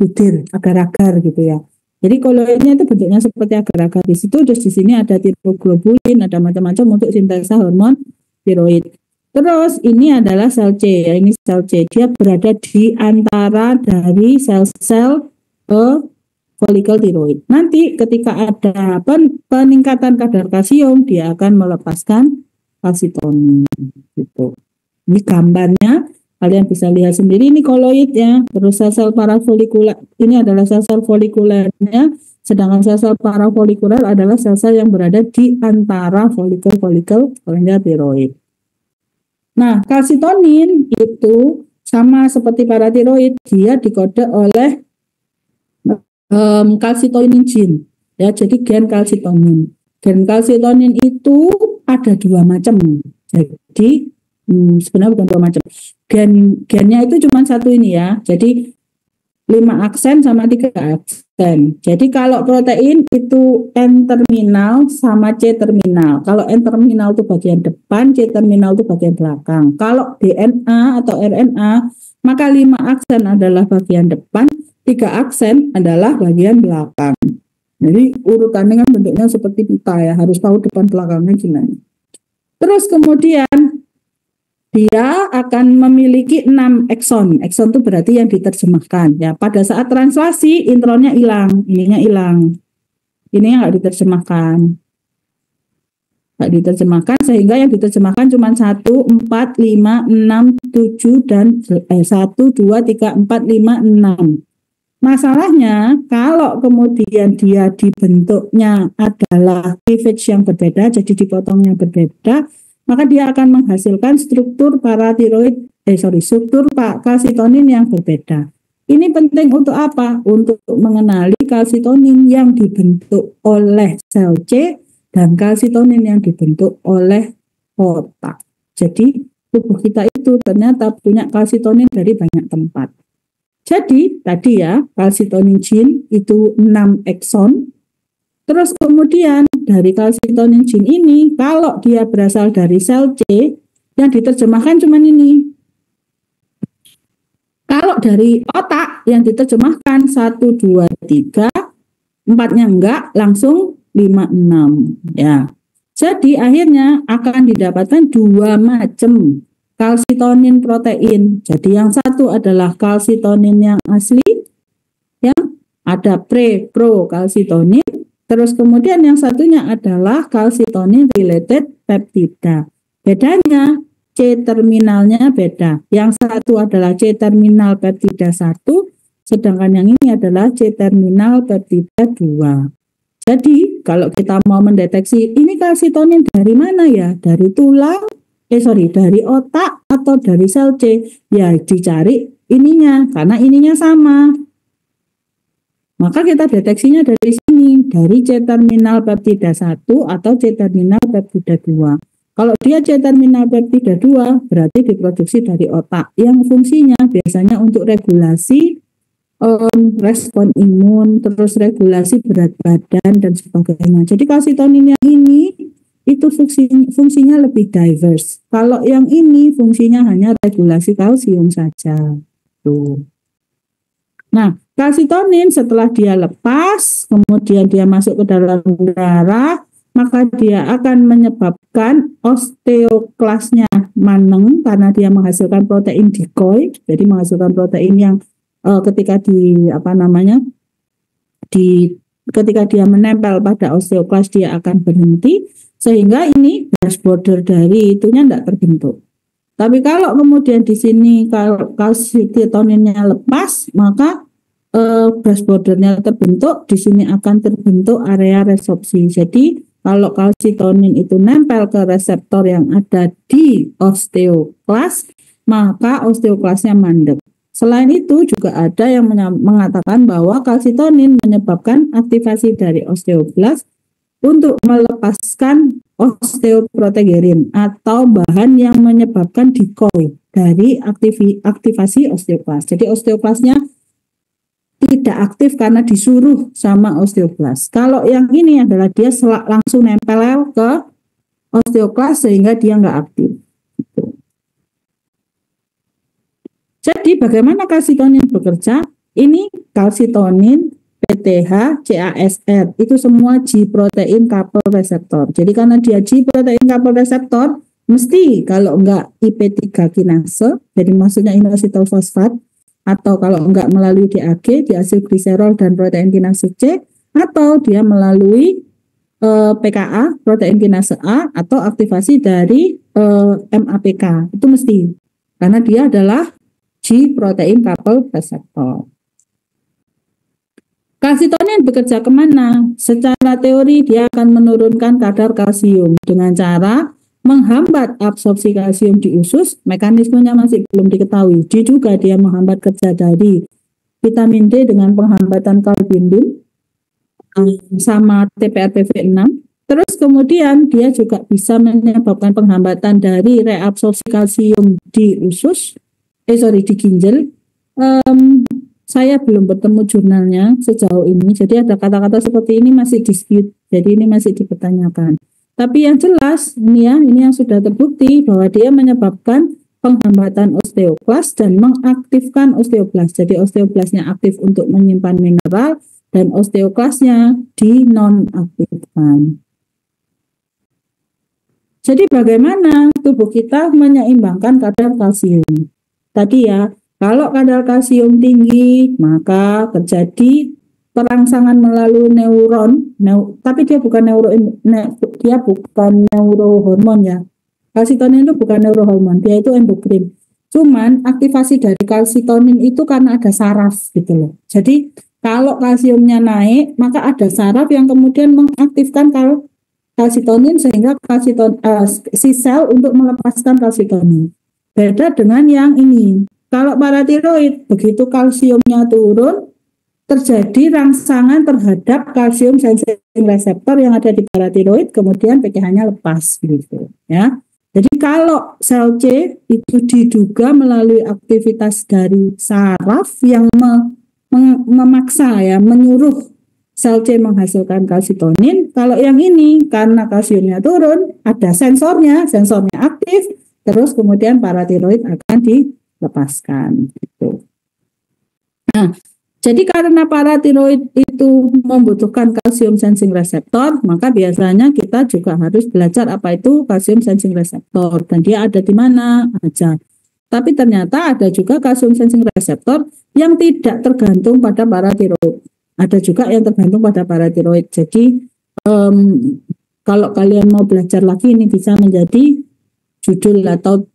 butir, agar-agar gitu ya. Jadi koloidnya itu bentuknya seperti agar-agar di situ. Terus di sini ada tiroglobulin, ada macam-macam untuk sintesa hormon tiroid. Terus ini adalah sel C ya, ini sel C. Dia berada di antara dari sel-sel folikel tiroid. Nanti ketika ada peningkatan kadar kalsium, dia akan melepaskan kalsitonin gitu. Ini gambarnya, kalian bisa lihat sendiri, ini koloid ya. Terus sel-sel parafolikuler ini adalah sel-sel folikulernya, sedangkan sel-sel parafolikuler adalah sel-sel yang berada di antara folikel-folikel kelenjar tiroid. Nah, kalsitonin itu sama seperti paratiroid, dia dikode oleh kalsitonin gene. Ya, jadi gen kalsitonin. Gen kalsitonin itu ada dua macam. Jadi sebenarnya bukan dua macam. Gennya itu cuma satu ini ya. Jadi 5 aksen sama 3 aksen. Jadi kalau protein itu N terminal sama C terminal. Kalau N terminal itu bagian depan, C terminal itu bagian belakang. Kalau DNA atau RNA, maka 5 aksen adalah bagian depan, 3 aksen adalah bagian belakang. Jadi urutannya kan bentuknya seperti pita ya, harus tahu depan belakangnya gimana. Terus kemudian dia akan memiliki 6 ekson. Ekson itu berarti yang diterjemahkan. Ya, pada saat translasi intronnya hilang, ininya hilang. Ini yang nggak diterjemahkan. Nggak diterjemahkan sehingga yang diterjemahkan cuma 1, 4, 5, 6, 7 dan 1, 2, 3, 4, 5, 6. Masalahnya kalau kemudian dia dibentuknya adalah cleavage yang berbeda, jadi dipotongnya berbeda, maka dia akan menghasilkan struktur struktur kalsitonin yang berbeda. Ini penting untuk apa? Untuk mengenali kalsitonin yang dibentuk oleh sel C dan kalsitonin yang dibentuk oleh otak. Jadi tubuh kita itu ternyata punya kalsitonin dari banyak tempat. Jadi tadi ya, kalsitonin gene itu 6 ekson. Terus kemudian dari kalsitonin gene ini, kalau dia berasal dari sel C, yang diterjemahkan cuma ini. Kalau dari otak, yang diterjemahkan 1, 2, 3, 4-nya enggak, langsung 5, 6. Ya. Jadi akhirnya akan didapatkan 2 macam kalsitonin protein. Jadi yang satu adalah kalsitonin yang asli, yang ada pro kalsitonin. Terus kemudian yang satunya adalah kalsitonin related peptida. Bedanya C terminalnya beda. Yang satu adalah C terminal peptida 1, sedangkan yang ini adalah C terminal peptida 2. Jadi kalau kita mau mendeteksi ini kalsitonin dari mana ya? Dari tulang, dari otak atau dari sel C? Ya dicari ininya, karena ininya sama. Maka kita deteksinya dari sini, dari C terminal peptida 1 atau C terminal peptida 2. Kalau dia C terminal peptida 2 berarti diproduksi dari otak yang fungsinya biasanya untuk regulasi respon imun, terus regulasi berat badan dan sebagainya. Jadi kalsitonin yang ini itu fungsinya lebih diverse. Kalau yang ini fungsinya hanya regulasi kalsium saja. Tuh. Nah, kalsitonin setelah dia lepas, kemudian dia masuk ke dalam darah, maka dia akan menyebabkan osteoklasnya maneng karena dia menghasilkan protein decoy, jadi menghasilkan protein yang ketika ketika dia menempel pada osteoklas dia akan berhenti, sehingga ini base border dari itunya tidak terbentuk. Tapi kalau kemudian di sini kalau kalsitoninnya lepas, maka base bordernya terbentuk, di sini akan terbentuk area resorpsi. Jadi kalau kalsitonin itu nempel ke reseptor yang ada di osteoklas, maka osteoklasnya mandek. Selain itu juga ada yang mengatakan bahwa kalsitonin menyebabkan aktivasi dari osteoblas untuk melepaskan osteoprotegerin atau bahan yang menyebabkan decoy dari aktivasi osteoklas. Jadi osteoklasnya tidak aktif karena disuruh sama osteoklas. Kalau yang ini adalah dia langsung nempel ke osteoklas sehingga dia nggak aktif. Jadi bagaimana kalsitonin bekerja? Ini kalsitonin, PTH, CASR, itu semua G protein couple receptor. Jadi karena dia G protein couple receptor, mesti kalau enggak IP3 kinase, jadi maksudnya inositol fosfat, atau kalau enggak melalui DAG, diasilgliserol dan protein kinase C, atau dia melalui PKA, protein kinase A, atau aktivasi dari MAPK, itu mesti. Karena dia adalah G protein couple receptor. Kalsitonin bekerja kemana? Secara teori dia akan menurunkan kadar kalsium dengan cara menghambat absorpsi kalsium di usus. Mekanismenya masih belum diketahui. Juga dia menghambat kerja dari vitamin D dengan penghambatan kalbindin sama TPRPV6. Terus kemudian dia juga bisa menyebabkan penghambatan dari reabsorpsi kalsium di usus. Di ginjal. Saya belum bertemu jurnalnya sejauh ini, jadi ada kata-kata seperti ini masih dispute, jadi ini masih dipertanyakan. Tapi yang jelas ini yang sudah terbukti bahwa dia menyebabkan penghambatan osteoklas dan mengaktifkan osteoblas. Jadi osteoblasnya aktif untuk menyimpan mineral dan osteoklasnya dinonaktifkan. Jadi bagaimana tubuh kita menyeimbangkan kadar kalsium? Tadi ya, kalau kadar kalsium tinggi, maka terjadi perangsangan melalui neuron, tapi dia bukan neurohormon ya. Kalsitonin itu bukan neurohormon, dia itu endokrin. Cuman aktivasi dari kalsitonin itu karena ada saraf gitu loh. Jadi kalau kalsiumnya naik, maka ada saraf yang kemudian mengaktifkan kalsitonin sehingga si sel untuk melepaskan kalsitonin. Beda dengan yang ini. Kalau paratiroid, begitu kalsiumnya turun, terjadi rangsangan terhadap kalsium sensing reseptor yang ada di paratiroid, kemudian PKH-nya lepas gitu ya. Jadi kalau sel C itu diduga melalui aktivitas dari saraf yang memaksa ya, menyuruh sel C menghasilkan kalsitonin. Kalau yang ini karena kalsiumnya turun, ada sensornya aktif. Terus kemudian paratiroid akan dilepaskan. Gitu. Nah, jadi karena paratiroid itu membutuhkan kalsium sensing reseptor, maka biasanya kita juga harus belajar apa itu kalsium sensing reseptor dan dia ada di mana aja. Tapi ternyata ada juga kalsium sensing reseptor yang tidak tergantung pada paratiroid. Ada juga yang tergantung pada paratiroid. Jadi kalau kalian mau belajar lagi ini bisa menjadi judul atau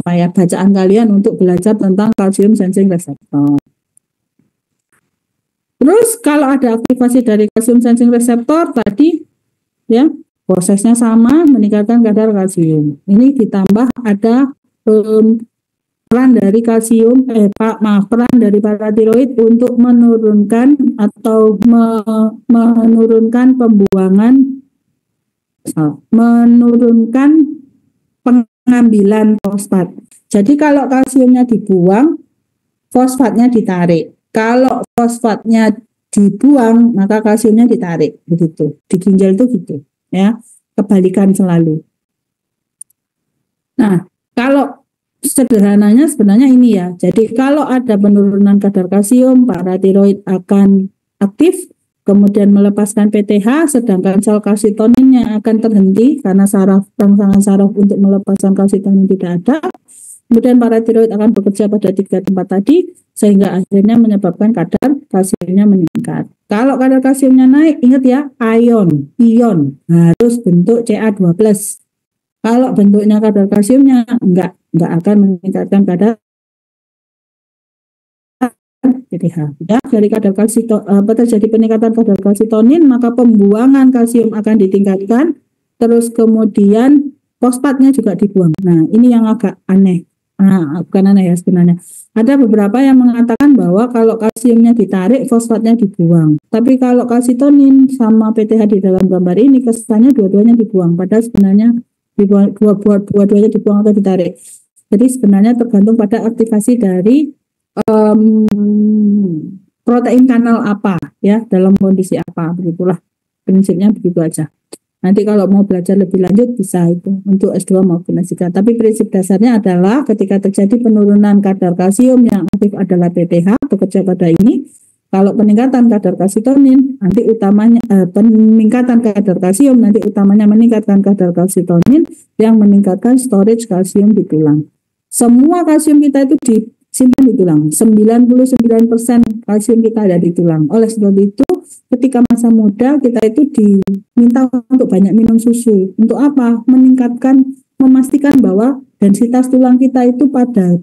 bacaan kalian untuk belajar tentang kalsium sensing reseptor. Terus kalau ada aktivasi dari kalsium sensing reseptor tadi ya prosesnya sama, meningkatkan kadar kalsium. Ini ditambah ada peran dari peran dari paratiroid untuk menurunkan atau menurunkan pengambilan fosfat. Jadi kalau kalsiumnya dibuang, fosfatnya ditarik. Kalau fosfatnya dibuang, maka kalsiumnya ditarik. Begitu. Di ginjal itu gitu, ya. Kebalikan selalu. Nah, kalau sederhananya sebenarnya ini ya. Jadi kalau ada penurunan kadar kalsium, paratiroid akan aktif, kemudian melepaskan PTH, sedangkan sel kalsitoninnya akan terhenti karena rangsangan saraf untuk melepaskan kalsitonin tidak ada. Kemudian paratiroid akan bekerja pada 3 tempat tadi, sehingga akhirnya menyebabkan kadar kalsiumnya meningkat. Kalau kadar kalsiumnya naik, ingat ya, ion harus bentuk Ca2+. Kalau bentuknya kadar kalsiumnya enggak akan meningkatkan kadar PTH. Ya, dari kadar terjadi peningkatan kadar kalsitonin, maka pembuangan kalsium akan ditingkatkan, terus kemudian fosfatnya juga dibuang. Nah, ini yang agak aneh. Nah, bukan aneh ya sebenarnya. Ada beberapa yang mengatakan bahwa kalau kalsiumnya ditarik, fosfatnya dibuang. Tapi kalau kalsitonin sama PTH di dalam gambar ini, kesannya dua-duanya dibuang. Padahal sebenarnya dua-duanya dibuang atau ditarik. Jadi sebenarnya tergantung pada aktivasi dari protein kanal apa ya, dalam kondisi apa, begitulah prinsipnya, begitu aja. Nanti kalau mau belajar lebih lanjut bisa itu untuk S2 maupun S3. Tapi prinsip dasarnya adalah ketika terjadi penurunan kadar kalsium yang aktif adalah PTH, bekerja pada ini. Kalau peningkatan kadar kalsitonin, nanti utamanya peningkatan kadar kalsium nanti utamanya meningkatkan kadar kalsitonin yang meningkatkan storage kalsium di tulang. Semua kalsium kita itu disimpan di tulang. 99% kalsium kita ada di tulang. Oleh sebab itu, ketika masa muda kita itu diminta untuk banyak minum susu. Untuk apa? Memastikan bahwa densitas tulang kita itu pada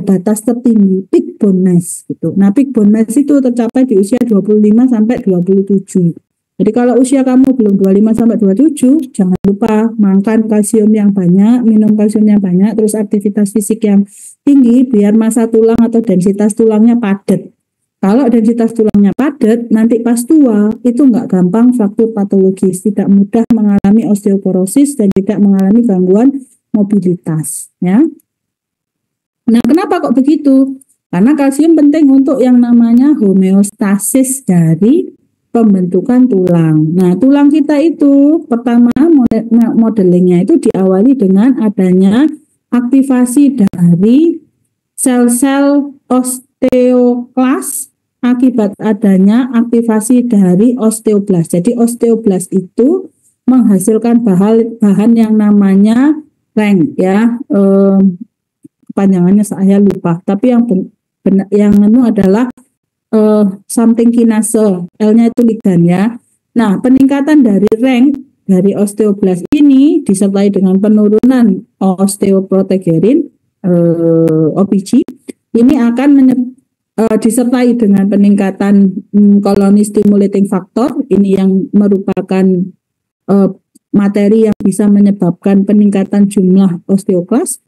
batas tertinggi, peak bone mass gitu. Nah, peak bone mass itu tercapai di usia 25 sampai 27. Jadi kalau usia kamu belum 25 sampai 27, jangan lupa makan kalsium yang banyak, minum kalsium yang banyak, terus aktivitas fisik yang tinggi biar massa tulang atau densitas tulangnya padat. Kalau densitas tulangnya padat, nanti pas tua itu nggak gampang fraktur patologis, tidak mudah mengalami osteoporosis dan tidak mengalami gangguan mobilitas. Ya. Nah, kenapa kok begitu? Karena kalsium penting untuk yang namanya homeostasis dari pembentukan tulang. Nah, tulang kita itu pertama modelingnya itu diawali dengan adanya aktivasi dari sel-sel osteoklas akibat adanya aktivasi dari osteoblas. Jadi osteoblas itu menghasilkan bahan yang namanya RENK ya. Panjangannya saya lupa. Tapi yang adalah something kinase, L-nya itu ligan ya. Nah, peningkatan dari RENK dari osteoblas ini disertai dengan penurunan osteoprotegerin OPG ini akan disertai dengan peningkatan colony stimulating factor ini yang merupakan materi yang bisa menyebabkan peningkatan jumlah osteoklas.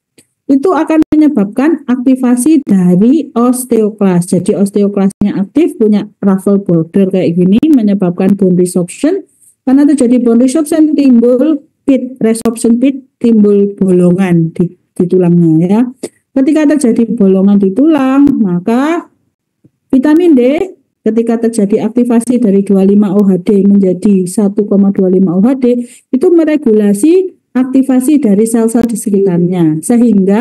Itu akan menyebabkan aktivasi dari osteoklas. Jadi osteoklasnya aktif, punya ruffle border kayak gini, menyebabkan bone resorption. Karena terjadi bone resorption timbul resorption pit, timbul bolongan di tulangnya ya. Ketika terjadi bolongan di tulang, maka vitamin D ketika terjadi aktivasi dari 25-OHD menjadi 1,25 OHD itu meregulasi aktivasi dari sel-sel di sekitarnya sehingga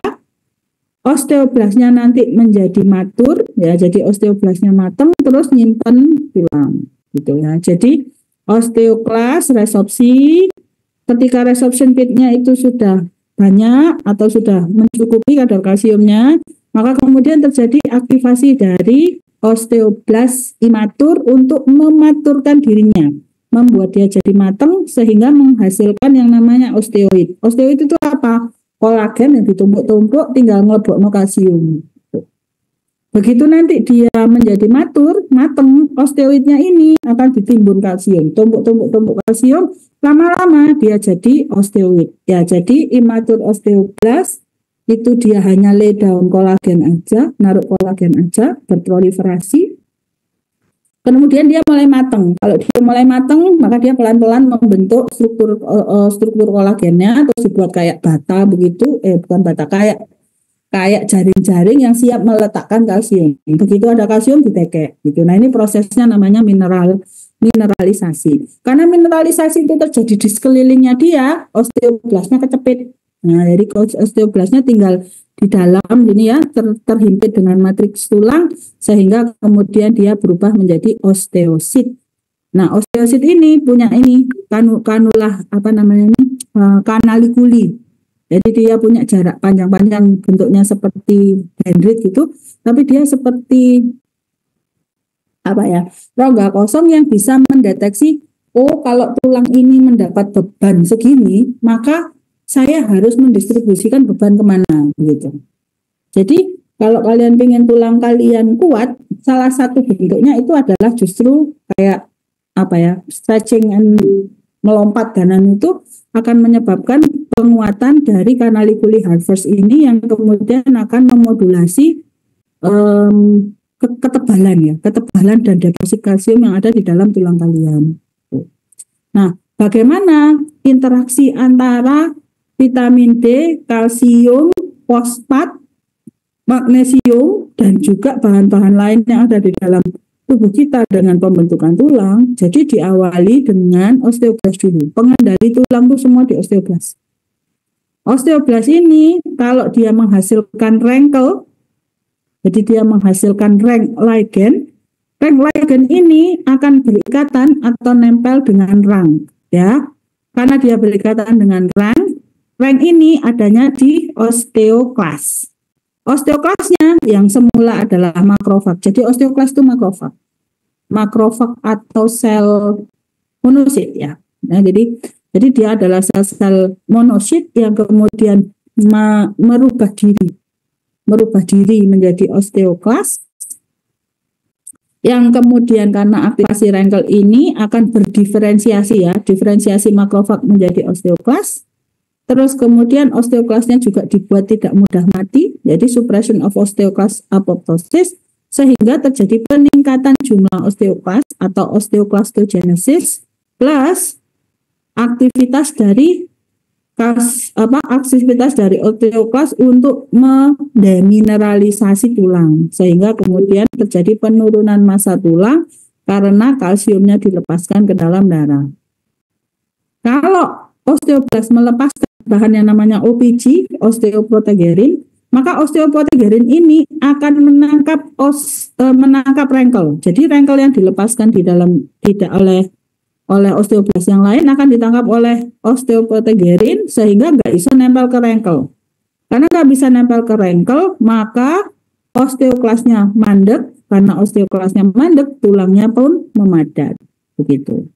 osteoblasnya nanti menjadi matur ya, jadi osteoblasnya matang terus nyimpen tulang gitu ya. Jadi osteoklas resorpsi, ketika resorption pitnya itu sudah banyak atau sudah mencukupi kadar kalsiumnya, maka kemudian terjadi aktivasi dari osteoblas imatur untuk mematurkan dirinya, membuat dia jadi matang sehingga menghasilkan yang namanya osteoid. Osteoid itu apa? Kolagen yang ditumpuk-tumpuk tinggal ngelebokno kalsium. Begitu nanti dia menjadi matang, osteoidnya ini akan ditimbun kalsium, tumpuk kalsium, lama-lama dia jadi osteoid. Ya, jadi imatur osteoblas itu dia hanya lay down kolagen aja, naruh kolagen aja, berproliferasi. Kemudian dia mulai matang. Kalau dia mulai matang, maka dia pelan-pelan membentuk struktur kolagennya, terus dibuat kayak bata begitu, bukan bata, kayak kayak jaring-jaring yang siap meletakkan kalsium. Begitu ada kalsium ditekek gitu. Nah, ini prosesnya namanya mineralisasi. Karena mineralisasi itu terjadi di sekelilingnya dia, osteoblastnya kecepit. Nah, jadi osteoblastnya tinggal di dalam ini ya, terhimpit dengan matriks tulang sehingga kemudian dia berubah menjadi osteosit. Nah, osteosit ini punya ini kanula apa namanya ini kanalikuli. Jadi dia punya jarak panjang-panjang, bentuknya seperti dendrit gitu, tapi dia seperti apa ya, rongga kosong yang bisa mendeteksi, oh kalau tulang ini mendapat beban segini, maka saya harus mendistribusikan beban kemana gitu. Jadi kalau kalian pengen tulang kalian kuat, salah satu bentuknya itu adalah justru kayak apa ya, stretching and melompat kanan itu akan menyebabkan penguatan dari kanalikuli Harvers ini yang kemudian akan memodulasi ketebalan dan deposit kalsium yang ada di dalam tulang kalian. Nah, bagaimana interaksi antara vitamin D, kalsium, fosfat, magnesium, dan juga bahan-bahan lain yang ada di dalam tubuh kita dengan pembentukan tulang? Jadi diawali dengan osteoblast dulu. Pengendali tulang itu semua di osteoblast. Osteoblast ini kalau dia menghasilkan rengkel, jadi dia menghasilkan rank ligan ini akan berikatan atau nempel dengan rang, ya. Karena dia berikatan dengan rang ini adanya di osteoklas. Osteoklasnya yang semula adalah makrofag. Jadi osteoklas itu makrofag atau sel monosit ya. Nah, jadi dia adalah sel-sel monosit yang kemudian merubah diri menjadi osteoklas, yang kemudian karena aktivasi rengkel ini akan berdiferensiasi ya, diferensiasi makrofag menjadi osteoklas. Terus kemudian osteoklasnya juga dibuat tidak mudah mati, jadi suppression of osteoclast apoptosis, sehingga terjadi peningkatan jumlah osteoklas atau osteoclastogenesis plus aktivitas dari osteoklas untuk mendemineralisasi tulang, sehingga kemudian terjadi penurunan massa tulang karena kalsiumnya dilepaskan ke dalam darah. Kalau osteoblast melepaskan bahan yang namanya OPG, osteoprotegerin, maka osteoprotegerin ini akan menangkap rengkel. Jadi rengkel yang dilepaskan tidak oleh osteoblast yang lain akan ditangkap oleh osteoprotegerin sehingga nggak bisa nempel ke rengkel. Karena nggak bisa nempel ke rengkel, maka osteoklasnya mandek. Karena osteoklasnya mandek, tulangnya pun memadat. Begitu.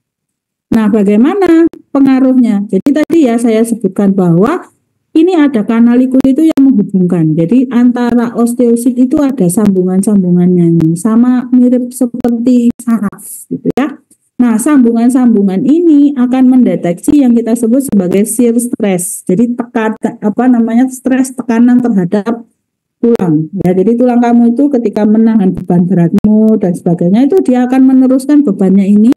Nah, bagaimana pengaruhnya? Jadi tadi ya saya sebutkan bahwa ini ada kanalikuli itu yang menghubungkan. Jadi antara osteosit itu ada sambungan-sambungannya, sama mirip seperti saraf gitu ya. Nah, sambungan-sambungan ini akan mendeteksi yang kita sebut sebagai shear stress. Jadi stres tekanan terhadap tulang. Ya, jadi tulang kamu itu ketika menahan beban beratmu dan sebagainya itu dia akan meneruskan bebannya ini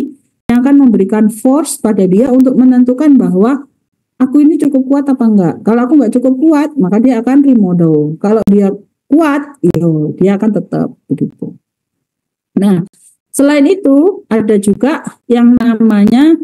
yang akan memberikan force pada dia untuk menentukan bahwa aku ini cukup kuat apa enggak. Kalau aku enggak cukup kuat, maka dia akan remodel. Kalau dia kuat, dia akan tetap begitu. Nah, selain itu, ada juga yang namanya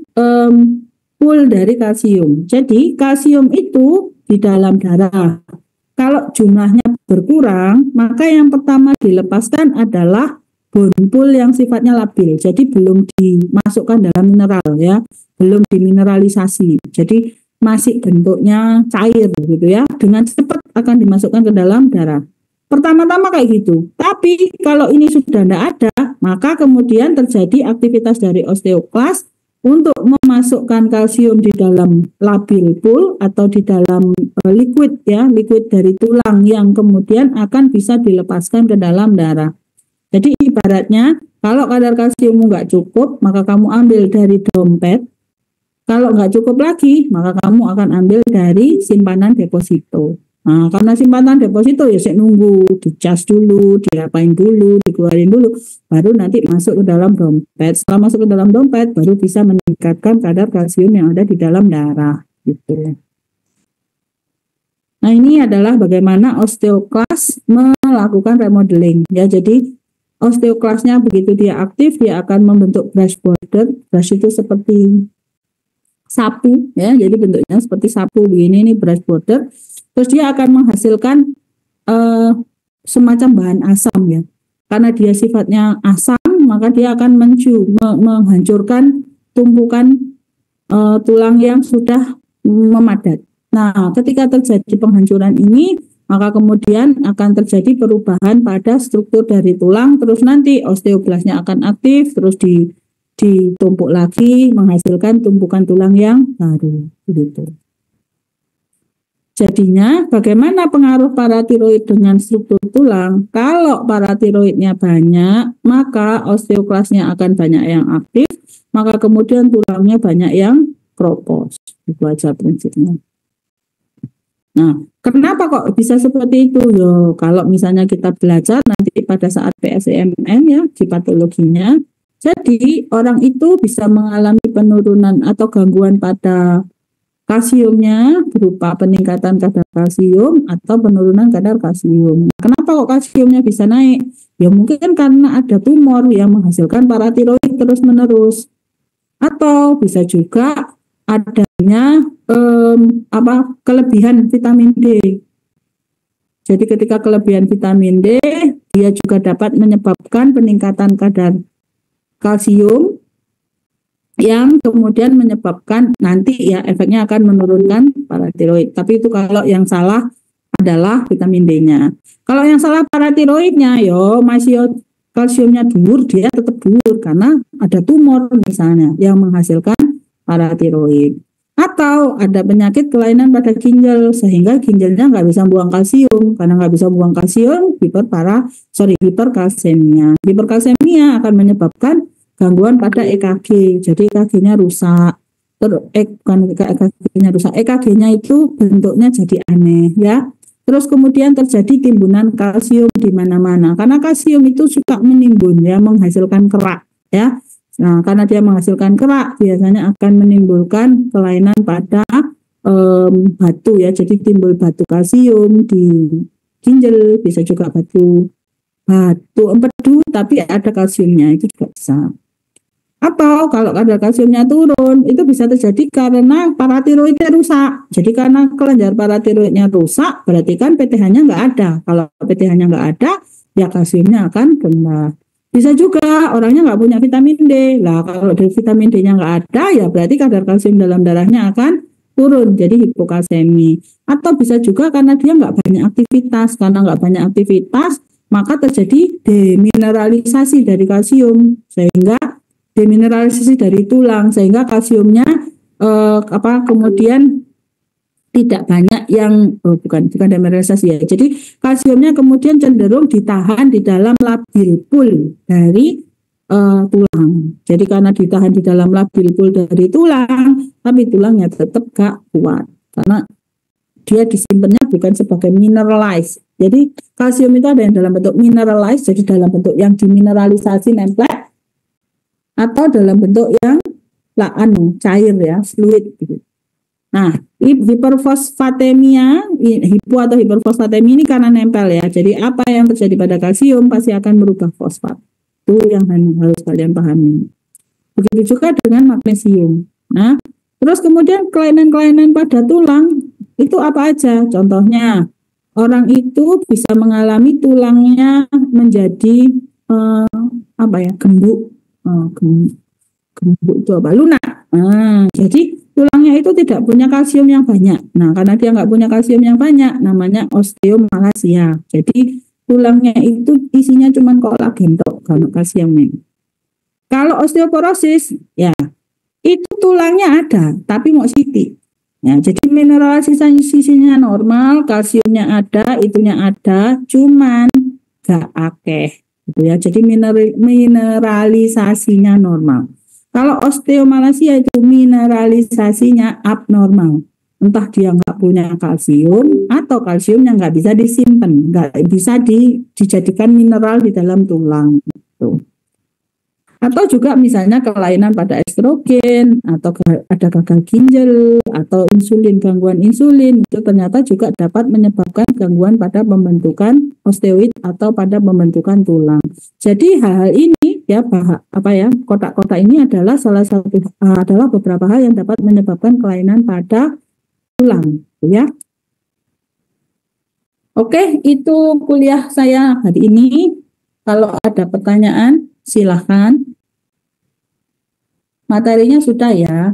pool dari kalsium. Jadi, kalsium itu di dalam darah. Kalau jumlahnya berkurang, maka yang pertama dilepaskan adalah bone pool yang sifatnya labil. Jadi, belum dimasukkan dalam mineral ya, belum dimineralisasi. Jadi, masih bentuknya cair gitu ya. Dengan cepat akan dimasukkan ke dalam darah. Pertama-tama kayak gitu. Tapi kalau ini sudah tidak ada, maka kemudian terjadi aktivitas dari osteoklas untuk memasukkan kalsium di dalam labil pool atau di dalam liquid dari tulang yang kemudian akan bisa dilepaskan ke dalam darah. Jadi ibaratnya kalau kadar kalsiummu nggak cukup, maka kamu ambil dari dompet. Kalau nggak cukup lagi, maka kamu akan ambil dari simpanan deposito. Nah, karena simpanan deposito ya saya nunggu dicas dulu, diapain dulu, dikeluarin dulu, baru nanti masuk ke dalam dompet. Setelah masuk ke dalam dompet, baru bisa meningkatkan kadar kalsium yang ada di dalam darah. Gitu. Nah, ini adalah bagaimana osteoklas melakukan remodeling. Ya, jadi osteoklasnya begitu dia aktif, dia akan membentuk brush border. Brush itu seperti sapu, ya, jadi bentuknya seperti sapu begini, ini brush border. Terus dia akan menghasilkan semacam bahan asam, ya. Karena dia sifatnya asam, maka dia akan menghancurkan tumpukan tulang yang sudah memadat. Nah, ketika terjadi penghancuran ini, maka kemudian akan terjadi perubahan pada struktur dari tulang, terus nanti osteoblasnya akan aktif, terus ditumpuk lagi, menghasilkan tumpukan tulang yang baru. Gitu. Jadinya, bagaimana pengaruh paratiroid dengan struktur tulang? Kalau paratiroidnya banyak, maka osteoklasnya akan banyak yang aktif, maka kemudian tulangnya banyak yang kropos. Itu aja prinsipnya. Nah, kenapa kok bisa seperti itu? Yo, kalau misalnya kita belajar nanti pada saat PSEMN ya di patologinya, jadi orang itu bisa mengalami penurunan atau gangguan pada kalsiumnya berupa peningkatan kadar kalsium atau penurunan kadar kalsium. Kenapa kok kalsiumnya bisa naik? Ya mungkin karena ada tumor yang menghasilkan paratiroid terus-menerus. Atau bisa juga adanya kelebihan vitamin D. Jadi ketika kelebihan vitamin D, dia juga dapat menyebabkan peningkatan kadar kalsium yang kemudian menyebabkan nanti ya efeknya akan menurunkan paratiroid. Tapi itu kalau yang salah adalah vitamin D-nya. Kalau yang salah paratiroidnya, masih kalsiumnya dhuwur, dia tetap dhuwur karena ada tumor misalnya yang menghasilkan paratiroid. Atau ada penyakit kelainan pada ginjal sehingga ginjalnya nggak bisa buang kalsium. Karena nggak bisa buang kalsium, hiperkalsemia. Hiperkalsemia akan menyebabkan gangguan pada EKG. Jadi EKG-nya rusak. Terus bukan EKG-nya rusak, EKG-nya itu bentuknya jadi aneh ya. Terus kemudian terjadi timbunan kalsium di mana-mana. Karena kalsium itu suka menimbun ya, menghasilkan kerak ya. Nah, karena dia menghasilkan kerak, biasanya akan menimbulkan kelainan pada batu ya. Jadi timbul batu kalsium di ginjal, bisa juga batu empedu, tapi ada kalsiumnya, itu juga bisa. Atau kalau kadar kalsiumnya turun, itu bisa terjadi karena paratiroidnya rusak. Jadi karena kelenjar paratiroidnya rusak, berarti kan PTH-nya nggak ada. Kalau PTH-nya nggak ada, ya kalsiumnya akan rendah. Bisa juga orangnya nggak punya vitamin D. Lah kalau vitamin D-nya nggak ada, ya berarti kadar kalsium dalam darahnya akan turun, jadi hipokalsemi. Atau bisa juga karena dia nggak banyak aktivitas. Karena nggak banyak aktivitas, maka terjadi demineralisasi dari kalsium, sehingga demineralisasi dari tulang, sehingga kalsiumnya kemudian tidak banyak yang bukan demineralisasi ya. Jadi kalsiumnya kemudian cenderung ditahan di dalam labil pool dari tulang. Jadi karena ditahan di dalam labil pool dari tulang, tapi tulangnya tetap gak kuat karena dia disimpannya bukan sebagai mineralize. Jadi kalsium itu ada yang dalam bentuk mineralize, jadi dalam bentuk yang dimineralisasi nempel, atau dalam bentuk yang cair ya, fluid gitu. Nah, hiperfosfatemia, hipo atau hiperfosfatemia ini karena nempel ya. Jadi apa yang terjadi pada kalsium pasti akan merubah fosfat. Itu yang harus kalian pahami. Begitu juga dengan magnesium. Nah, terus kemudian kelainan-kelainan pada tulang itu apa aja? Contohnya, orang itu bisa mengalami tulangnya menjadi gembuk. Gembuk itu apa? Lunak. Nah, jadi tulangnya itu tidak punya kalsium yang banyak. Nah, karena dia nggak punya kalsium yang banyak, namanya osteomalasia. Jadi tulangnya itu isinya cuma kolagen kalau kalsiumnya. Kalau osteoporosis, ya itu tulangnya ada, tapi mau siti. Ya, jadi mineralisasinya normal, kalsiumnya ada, itunya ada, cuman gak akeh. Gitu ya. Jadi mineralisasinya normal. Kalau osteomalasia itu mineralisasinya abnormal. entah dia nggak punya kalsium atau kalsiumnya nggak bisa disimpan, nggak bisa dijadikan mineral di dalam tulang. Gitu. Atau juga misalnya kelainan pada estrogen atau ada gagal ginjal atau insulin, gangguan insulin itu ternyata juga dapat menyebabkan gangguan pada pembentukan osteoid atau pada pembentukan tulang. Jadi hal-hal ini ya kotak-kotak ini adalah adalah beberapa hal yang dapat menyebabkan kelainan pada tulang ya. Oke, itu kuliah saya hari ini. Kalau ada pertanyaan silahkan. Materinya sudah ya.